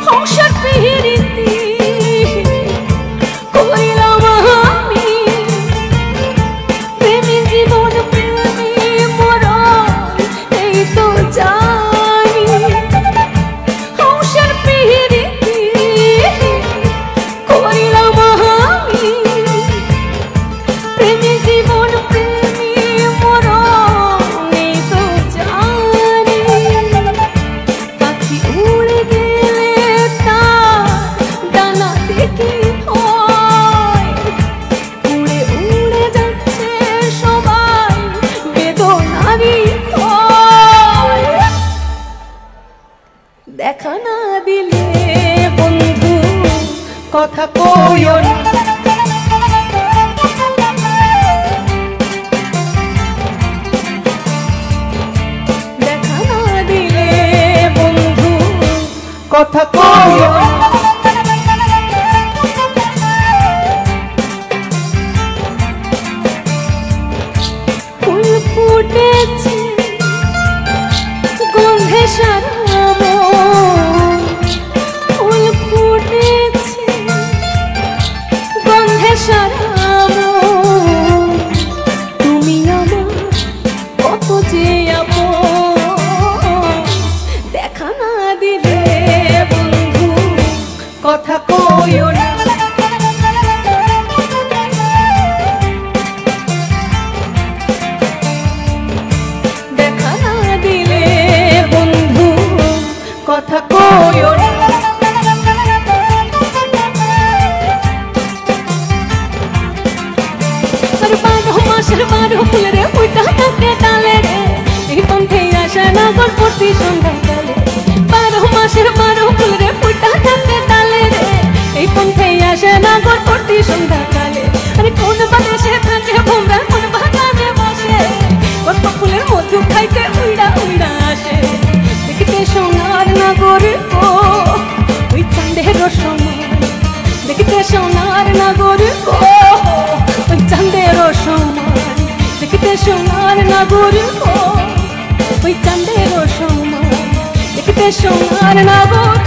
সংসার পিরিতি করিলাম আমি, প্রেমী জীবন প্রেমী মরণ এই তো জানি। সংসার পিরিতি করিলাম আমি, প্রেমী জীবন প্রেমী মরণ এই তো জানি। পাখি উড়ে গেলে তার ডানা দেখি হয়, উড়ে উড়ে যাচ্ছে সবাই বেদনারই হয়। দেখা না দিলে বন্ধু কথা কইও না, দেখা না দিলে বন্ধু কথা কইও না। ফুল ফুটেছে গন্ধে সারা মন, ফুল ফুটেছে গন্ধে সারা মন, তুমি আমার কত যে আপন। দেখা না দিলে বন্ধু কথা কইও না। দেখা না দিলে বন্ধু কথা কইও না। আর 12 মাসের 12 ফুল রে ফুটা থাকে ডালে রে, এই পন্থে আসে না গর প্রতি সন্ধ্যাকালে। 12 মাসের 12 ফুল রে ফুটা থাকে ডালে রে, এই পন্থে আসে না গর প্রতি সন্ধ্যাকালে। আরে কোন বাদেশে থাকে ভোমরা, কোন বাগানে বসে, কত ফুলের মধু খাইতে উইড়া উইড়া আসে। দেখিতে সোনার নাগর গো, ওই চাঁদের সমান দেখিতে সোনার নাগর গো, ওই চাঁদের সমান দেখিতে সোনার নাগর গো, ওই চাঁদের সমান দেখিতে সোনার নাগর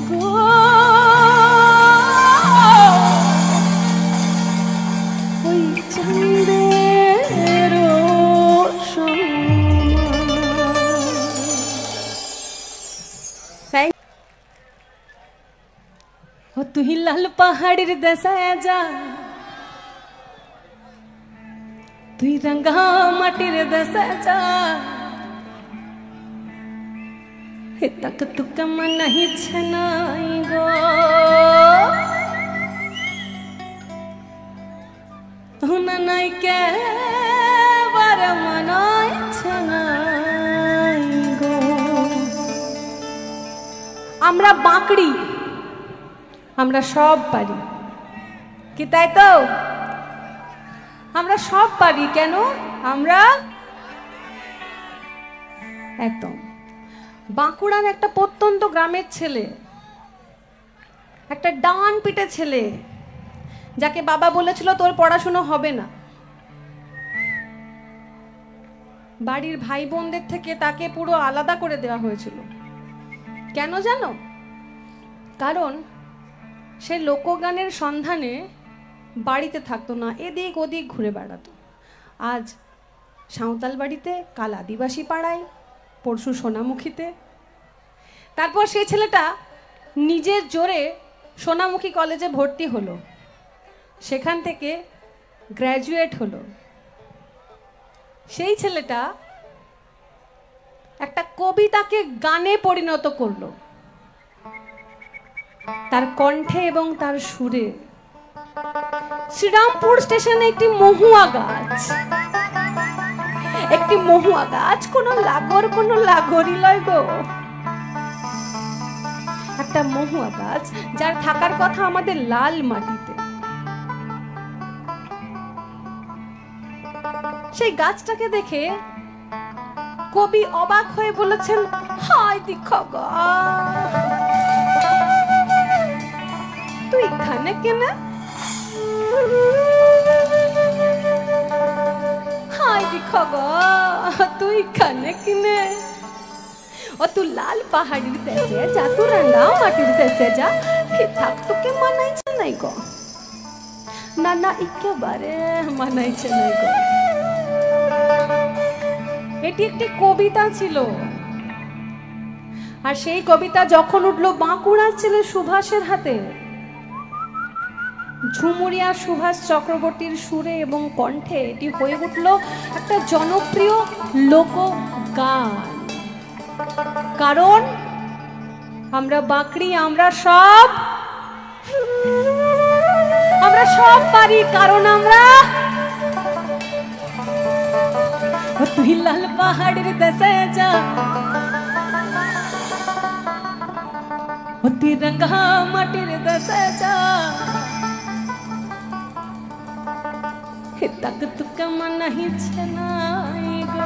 গো, ওই চাঁদের সমান। ও তুই লাল পাহাড়ের দেশায় যা, তুই রঙ্গা মাটির দেশায় যা, হে তক তুক মন হি ছনাই গো, হুনা নাই কে বার মনাই ছনাই গো। আমরা বাঁকড়ি, আমরা সব পারি, কি তাই তো? আমরা সব পারি কেন? আমরা একদম বাঁকুড়ার একটা প্রত্যন্ত গ্রামের ছেলে, একটা ডান পিটে ছেলে, যাকে বাবা বলেছিল তোর পড়াশোনা হবে না। বাড়ির ভাই বোনদের থেকে তাকে পুরো আলাদা করে দেওয়া হয়েছিল। কেন জানো? কারণ সে লোকগানের সন্ধানে বাড়িতে থাকতো না, এদিক ওদিক ঘুরে বেড়াতো। আজ সাঁওতাল বাড়িতে, কাল আদিবাসী পাড়ায়, পরশু সোনামুখীতে। তারপর সেই ছেলেটা নিজের জোরে সোনামুখী কলেজে ভর্তি হলো, সেখান থেকে গ্র্যাজুয়েট হলো। সেই ছেলেটা একটা কবিতাকে গানে পরিণত করলো, তার কণ্ঠে এবং তার সুরে। শ্রীরামপুর স্টেশনে একটি মহুয়া গাছ, একটি মহুয়া গাছ, কোনো লাগর কোনো লাগরি লয় গো, একটা মহুয়া গাছ, যার থাকার কথা আমাদের লাল মাটিতে। সেই গাছটাকে দেখে কবি অবাক হয়ে বলেছেন, হায় দীক্ষা, তুই এখানে কেন? হায় দীক্ষা, তুই এখানে কিনে? ও তুই লাল পাহাড়ির দেশে যা, তুই রাঙ্গা মাটির দেশে যা, কি থাক তোকে মানাইছে নাই গো? না না, একেবারে মানাইছে নাই গো। এটি একটি কবিতা ছিল, আর সেই কবিতা যখন উঠলো বাঁকুড়ার ছেলে সুভাষের হাতে, ঝুমুরিয়া সুভাষ চক্রবর্তীর সুরে এবং কণ্ঠে এটি হয়ে উঠল একটা জনপ্রিয় লোকগান। কারণ আমরা বাঁকড়ি, আমরা সব পারি, কারণ আমরা তুই লাল পাহাড়ের দেশে যা, তুই রঙা মাটির দেশে যা, तक तुक मनाई छनाई गो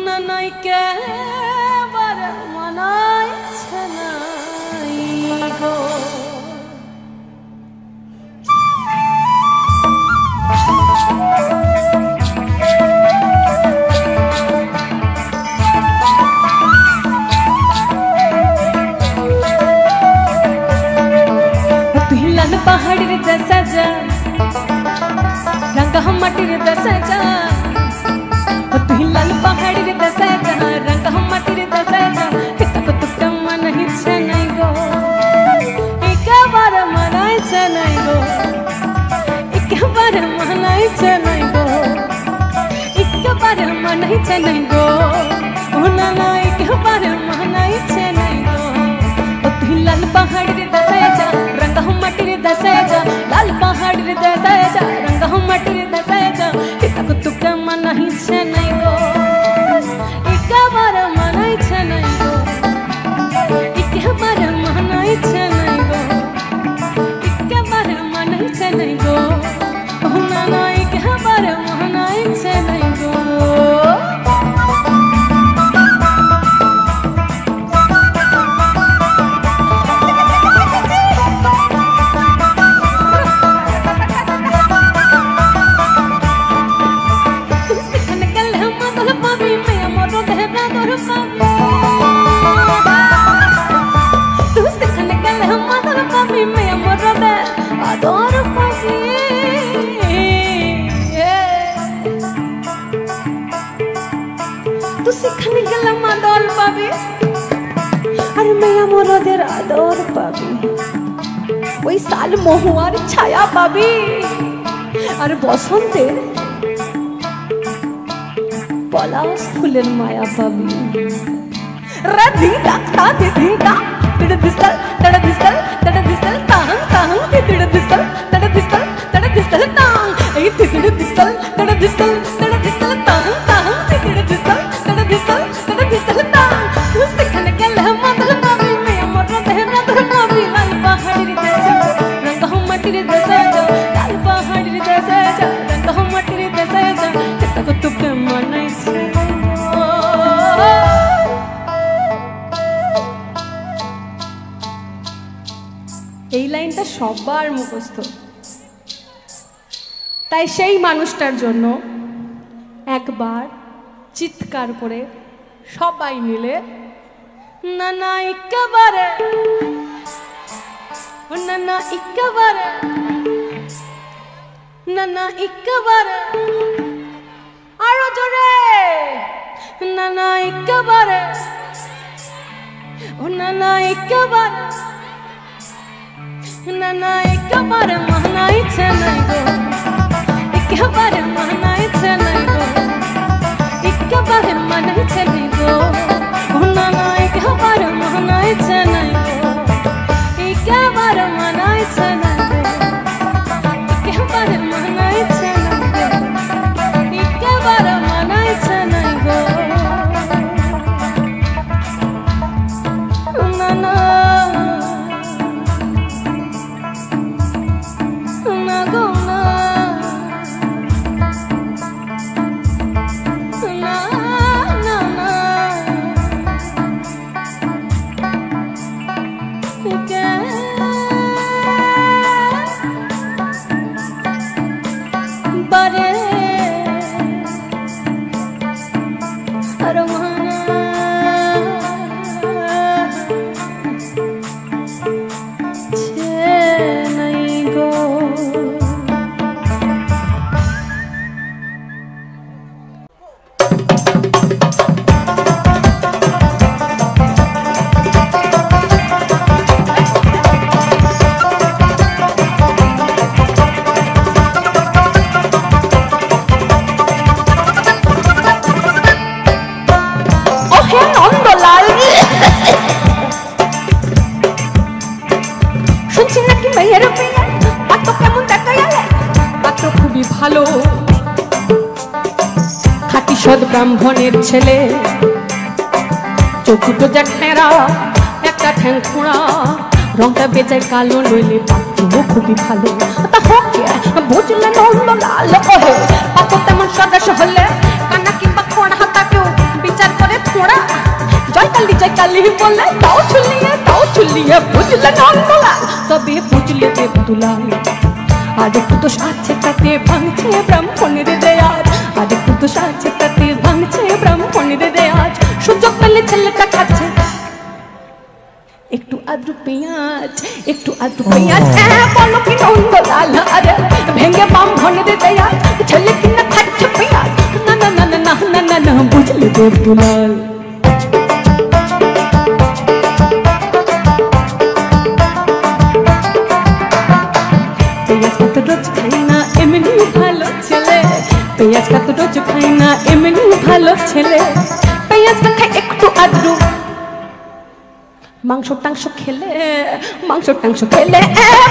ननाई के बार मनाई छनाई गो। पहाड़ी दसा जा, रंग हम मटिर दसा जा, तू लाल पहाड़ी दसा जा, रंग हम मटिर दसा जा, तक तुक मनाई छनाई गो, एक बार मनाई छनाई गो, एक बार मनाई छनाई गो, एक बार मनाई छनाई गो, ना ना एक बार मनाई छनाई गो। तू लाल पहाड़ी दसा जा, रंग हम मटिर दसा जा, लाल पहाड़ी दसा जा, रंग हम मटिर दसा जा, तक तुक मनाई छनाई गो, एक बार मनाई छनाई गो, एक बार मनाई छनाई गो, एक बार मनाई छनाई गो, ना ना एक बार मनाई छनाई गो। ওই সাল মহুয়ার ছায়া পাবি, আর বসন্তের পলাশ ফুলের মায়া পাবি। রাধি ডাক্তা দিদি দা তড় দিসল তড় দিসল তড় দিসল তাং তাং তড় দিসল তড় দিসল তড় দিসল তাং, এই তড় দিসল তড় দিসল তড় দিসল তাং তাং তড় দিসল তড় দিসল তড় দিসল তাং। সেখানে গেলে মাদল পাবি, মেয়ে মোর দেহরা ধর পাবি, লাল পাহাড়ির দেশে রঙ হম মাটির দেশে যা, লাল পাহাড়ির দেশে যা, রঙ হম মাটির দেশে যা, তক তুক মনাই ছে। এই লাইনটা সবার মুখস্থ, তাই সেই মানুষটার জন্য একবার চিৎকার করে সবাই মিলে না না একেবারে, না না একেবারে, না না একেবারে, আরো জোরে, না না একেবারে, না না একেবারে, না না একেবারে মনাই ছনাই গো, একেবারে মনাই ছনাই গো, একেবারে মনাই ছনাই গো, না না একেবারে মনাই ছনাই গো, একেবারে মনাই ছনাই গো, একেবারে মনাই ছনাই গো, একেবারে মনাই ছনাই গো। ব্রাহ্মণের ছেলে, চোখ দুটো জ্যাঠেরা, একটা ঠ্যাং খোঁড়া, রংটা বেজায় কালো, নইলে পাত্র খুবই ভালো। তা হোক বুঝলে নন্দলাল, ওহে পাত্র তেমন সদস্য হলে কান্না কিংবা খোঁড়া তাকেও বিচার করে থোড়া। জয় কালী বলে তাও চুলিয়ে বুঝলে নন্দলাল, তবে বুঝলে দেবদুলাল। আর একটু দোষ আছে তাতে ভাঙছে ব্রাহ্মণের দেয়াজ, আর একটু দোষ আছে তাতে ভাঙছে ব্রাহ্মণের দেয়াজ। সুযোগ পেলে ছেলেটা খাচ্ছে একটু আদ্রু পেঁয়াজ, একটু আদ্রু পেঁয়াজ। বলো কি নন্দলাল, আরে ভেঙে ব্রাহ্মণের দেয়াজ, ছেলে কিনা খাচ্ছে পেঁয়াজ। না না না না না না না না বুঝলে দেবদুলাল। পেঁয়াজটা তো রোজ খাই না এমনি ভালো ছেলে, পেঁয়াজটা তো রোজ খাই না এমনি ভালো ছেলে। পেঁয়াজটা খাই একটু আদ্রু, মাংস টাংস খেলে, মাংস টাংস খেলে।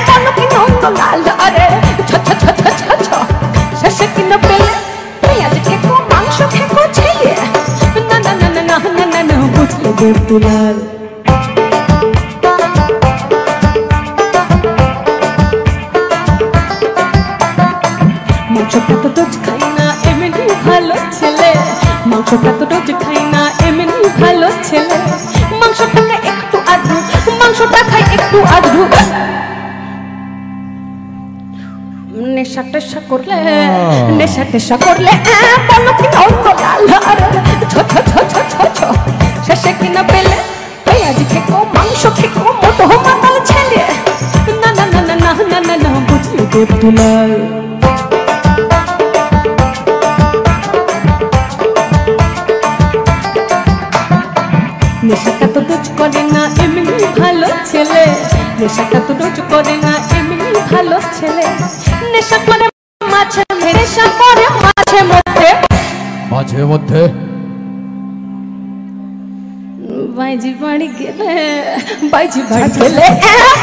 বলো কি নন্দলাল, আরে শেষে কিনা পেলে পেঁয়াজ খেকো মাংস খেকো ছেলে। না না না না না না না না বুঝলে দেবদুলাল। মাংসটা তো রোজ খাই না এমনি ভালো ছেলে, মাংসটা তো রোজ খাই না এমনি ভালো ছেলে। মাংসটা খাই একটু আদ্রু, মাংসটা খাই একটু আদ্রু। নেশা টেশা করলে, নেশা টেশা করলে। বলো কি নন্দলাল, শেষে কিনা পেলে পেঁয়াজ খেকো মাংস খেকো মোটো মাতাল ছেলে। না না না না না না না না বুঝলি দেবদুলাল। নেশাটা তো রোজ করে না এমনি ভালো ছেলে, নেশাটা তো রোজ করে না এমনি ভালো ছেলে। নেশা করে মাঝে নেশা করে মাঝে মধ্যে, মাঝে মধ্যে বাইজি বাড়ি গেলে, বাইজি বাড়ি গেলে।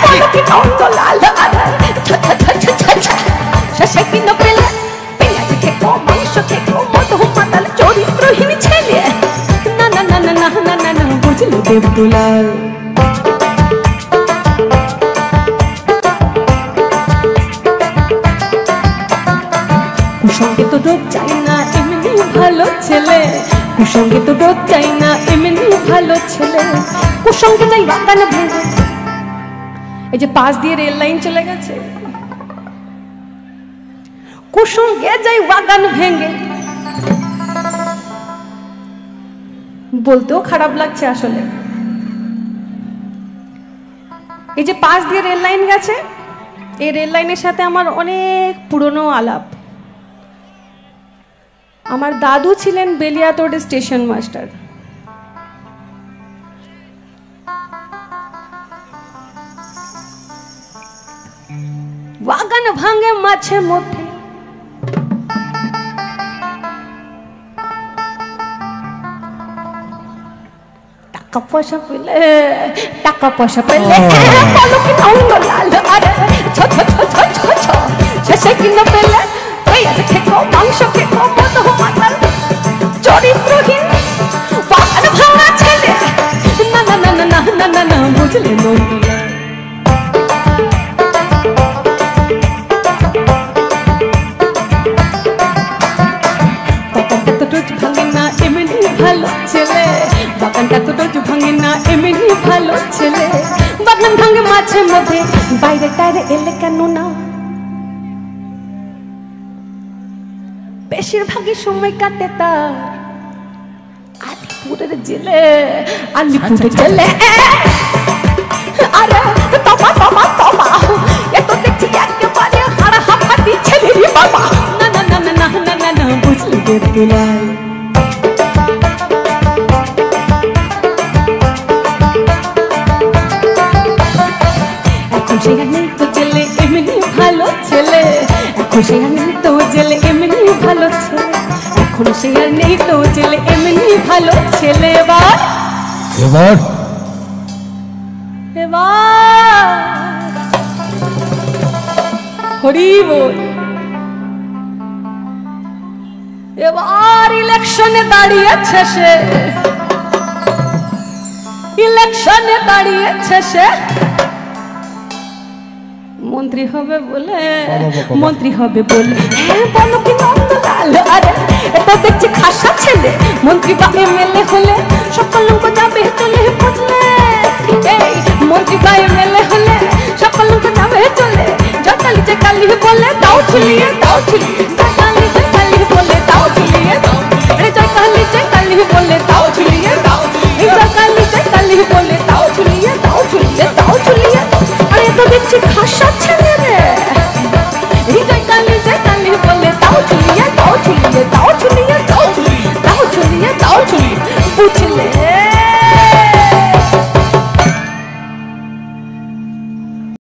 বলো কি নন্দলাল, শেষে কিনা পেলে পেঁয়াজ খেকো মাংস খেকো মতো মাতাল চরিত্রহীন ছেলে। না না না না না না না না বুঝলি দেবদুলাল। কুসঙ্গে তো রোজ চাই না এমনি ভালো ছেলে, কুসঙ্গে তো রোজ চাই না এমনি ভালো ছেলে। কুসঙ্গে যাই বাগান ভেঙে, এই যে পাশ দিয়ে রেল লাইন চলে গেছে, কুসঙ্গে যাই বাগান ভেঙে। বলতেও খারাপ লাগছে আসলে। এই যে পাশ দিয়ে রেল লাইন গেছে, এই রেল লাইনের সাথে আমার অনেক পুরনো আলাপ। আমার দাদু ছিলেন বেলিয়াতোড়ে স্টেশন মাস্টার। বাগান ভাঙে মাঝে মধ্যে, টাকা পয়সা পেলে, টাকা পয়সা পেলে। বলো কি নন্দলাল, আরে শেষে কিনা পেলে পেঁয়াজ খেকো মাংস খেকো মতো মাতাল চরিত্রহীন বাগান ভাঙা ছেলে। না না না না না না না না বুঝলে নন্দলাল। বাগানটা তো রোজ ভাঙে না এমনি ভালো ছেলে, বাগানটা তো রোজ ভাঙে না এমনি ভালো ছেলে। বাগান ভাঙে মাঝে মধ্যে, বাইরে টাইরে এলে কেন না। বেশিরভাগই সময় কাটে তার আলিপুরের জেলে, আলিপুরের জেলে। আরে তবা তবা তবা, এত দেখছি একেবারে হাড় হাঁপাতি ছেলেরই বাবা। না না না না না না না না বুঝলি দেবদুলাল। এখন সে নেই তো জেলে এমনি ভালো ছেলে, এখন সে নেই তো জেলে এমনি ভালো ছেলে, এখন সে আর নেই তো জেলে এমনি ভালো ছেলে। এবার এবার এবার হরি বল, এবার ইলেকশনে দাঁড়িয়েছে সে, ইলেকশনে দাঁড়িয়েছে সে মন্ত্রী হবে বলে, মন্ত্রী হবে বলে। হ্যাঁ বলো কি নন্দলাল, আরে এটা দেখছি খাসা ছেলে। মন্ত্রী বা এমএলএ হলে সকল লোক যাবে চলে বুঝলে। এই মন্ত্রী বা এমএলএ হলে সকল লোক যাবে চলে। জটালি যে কালি বলে দাও ঝুলিয়ে দাও ঝুলিয়ে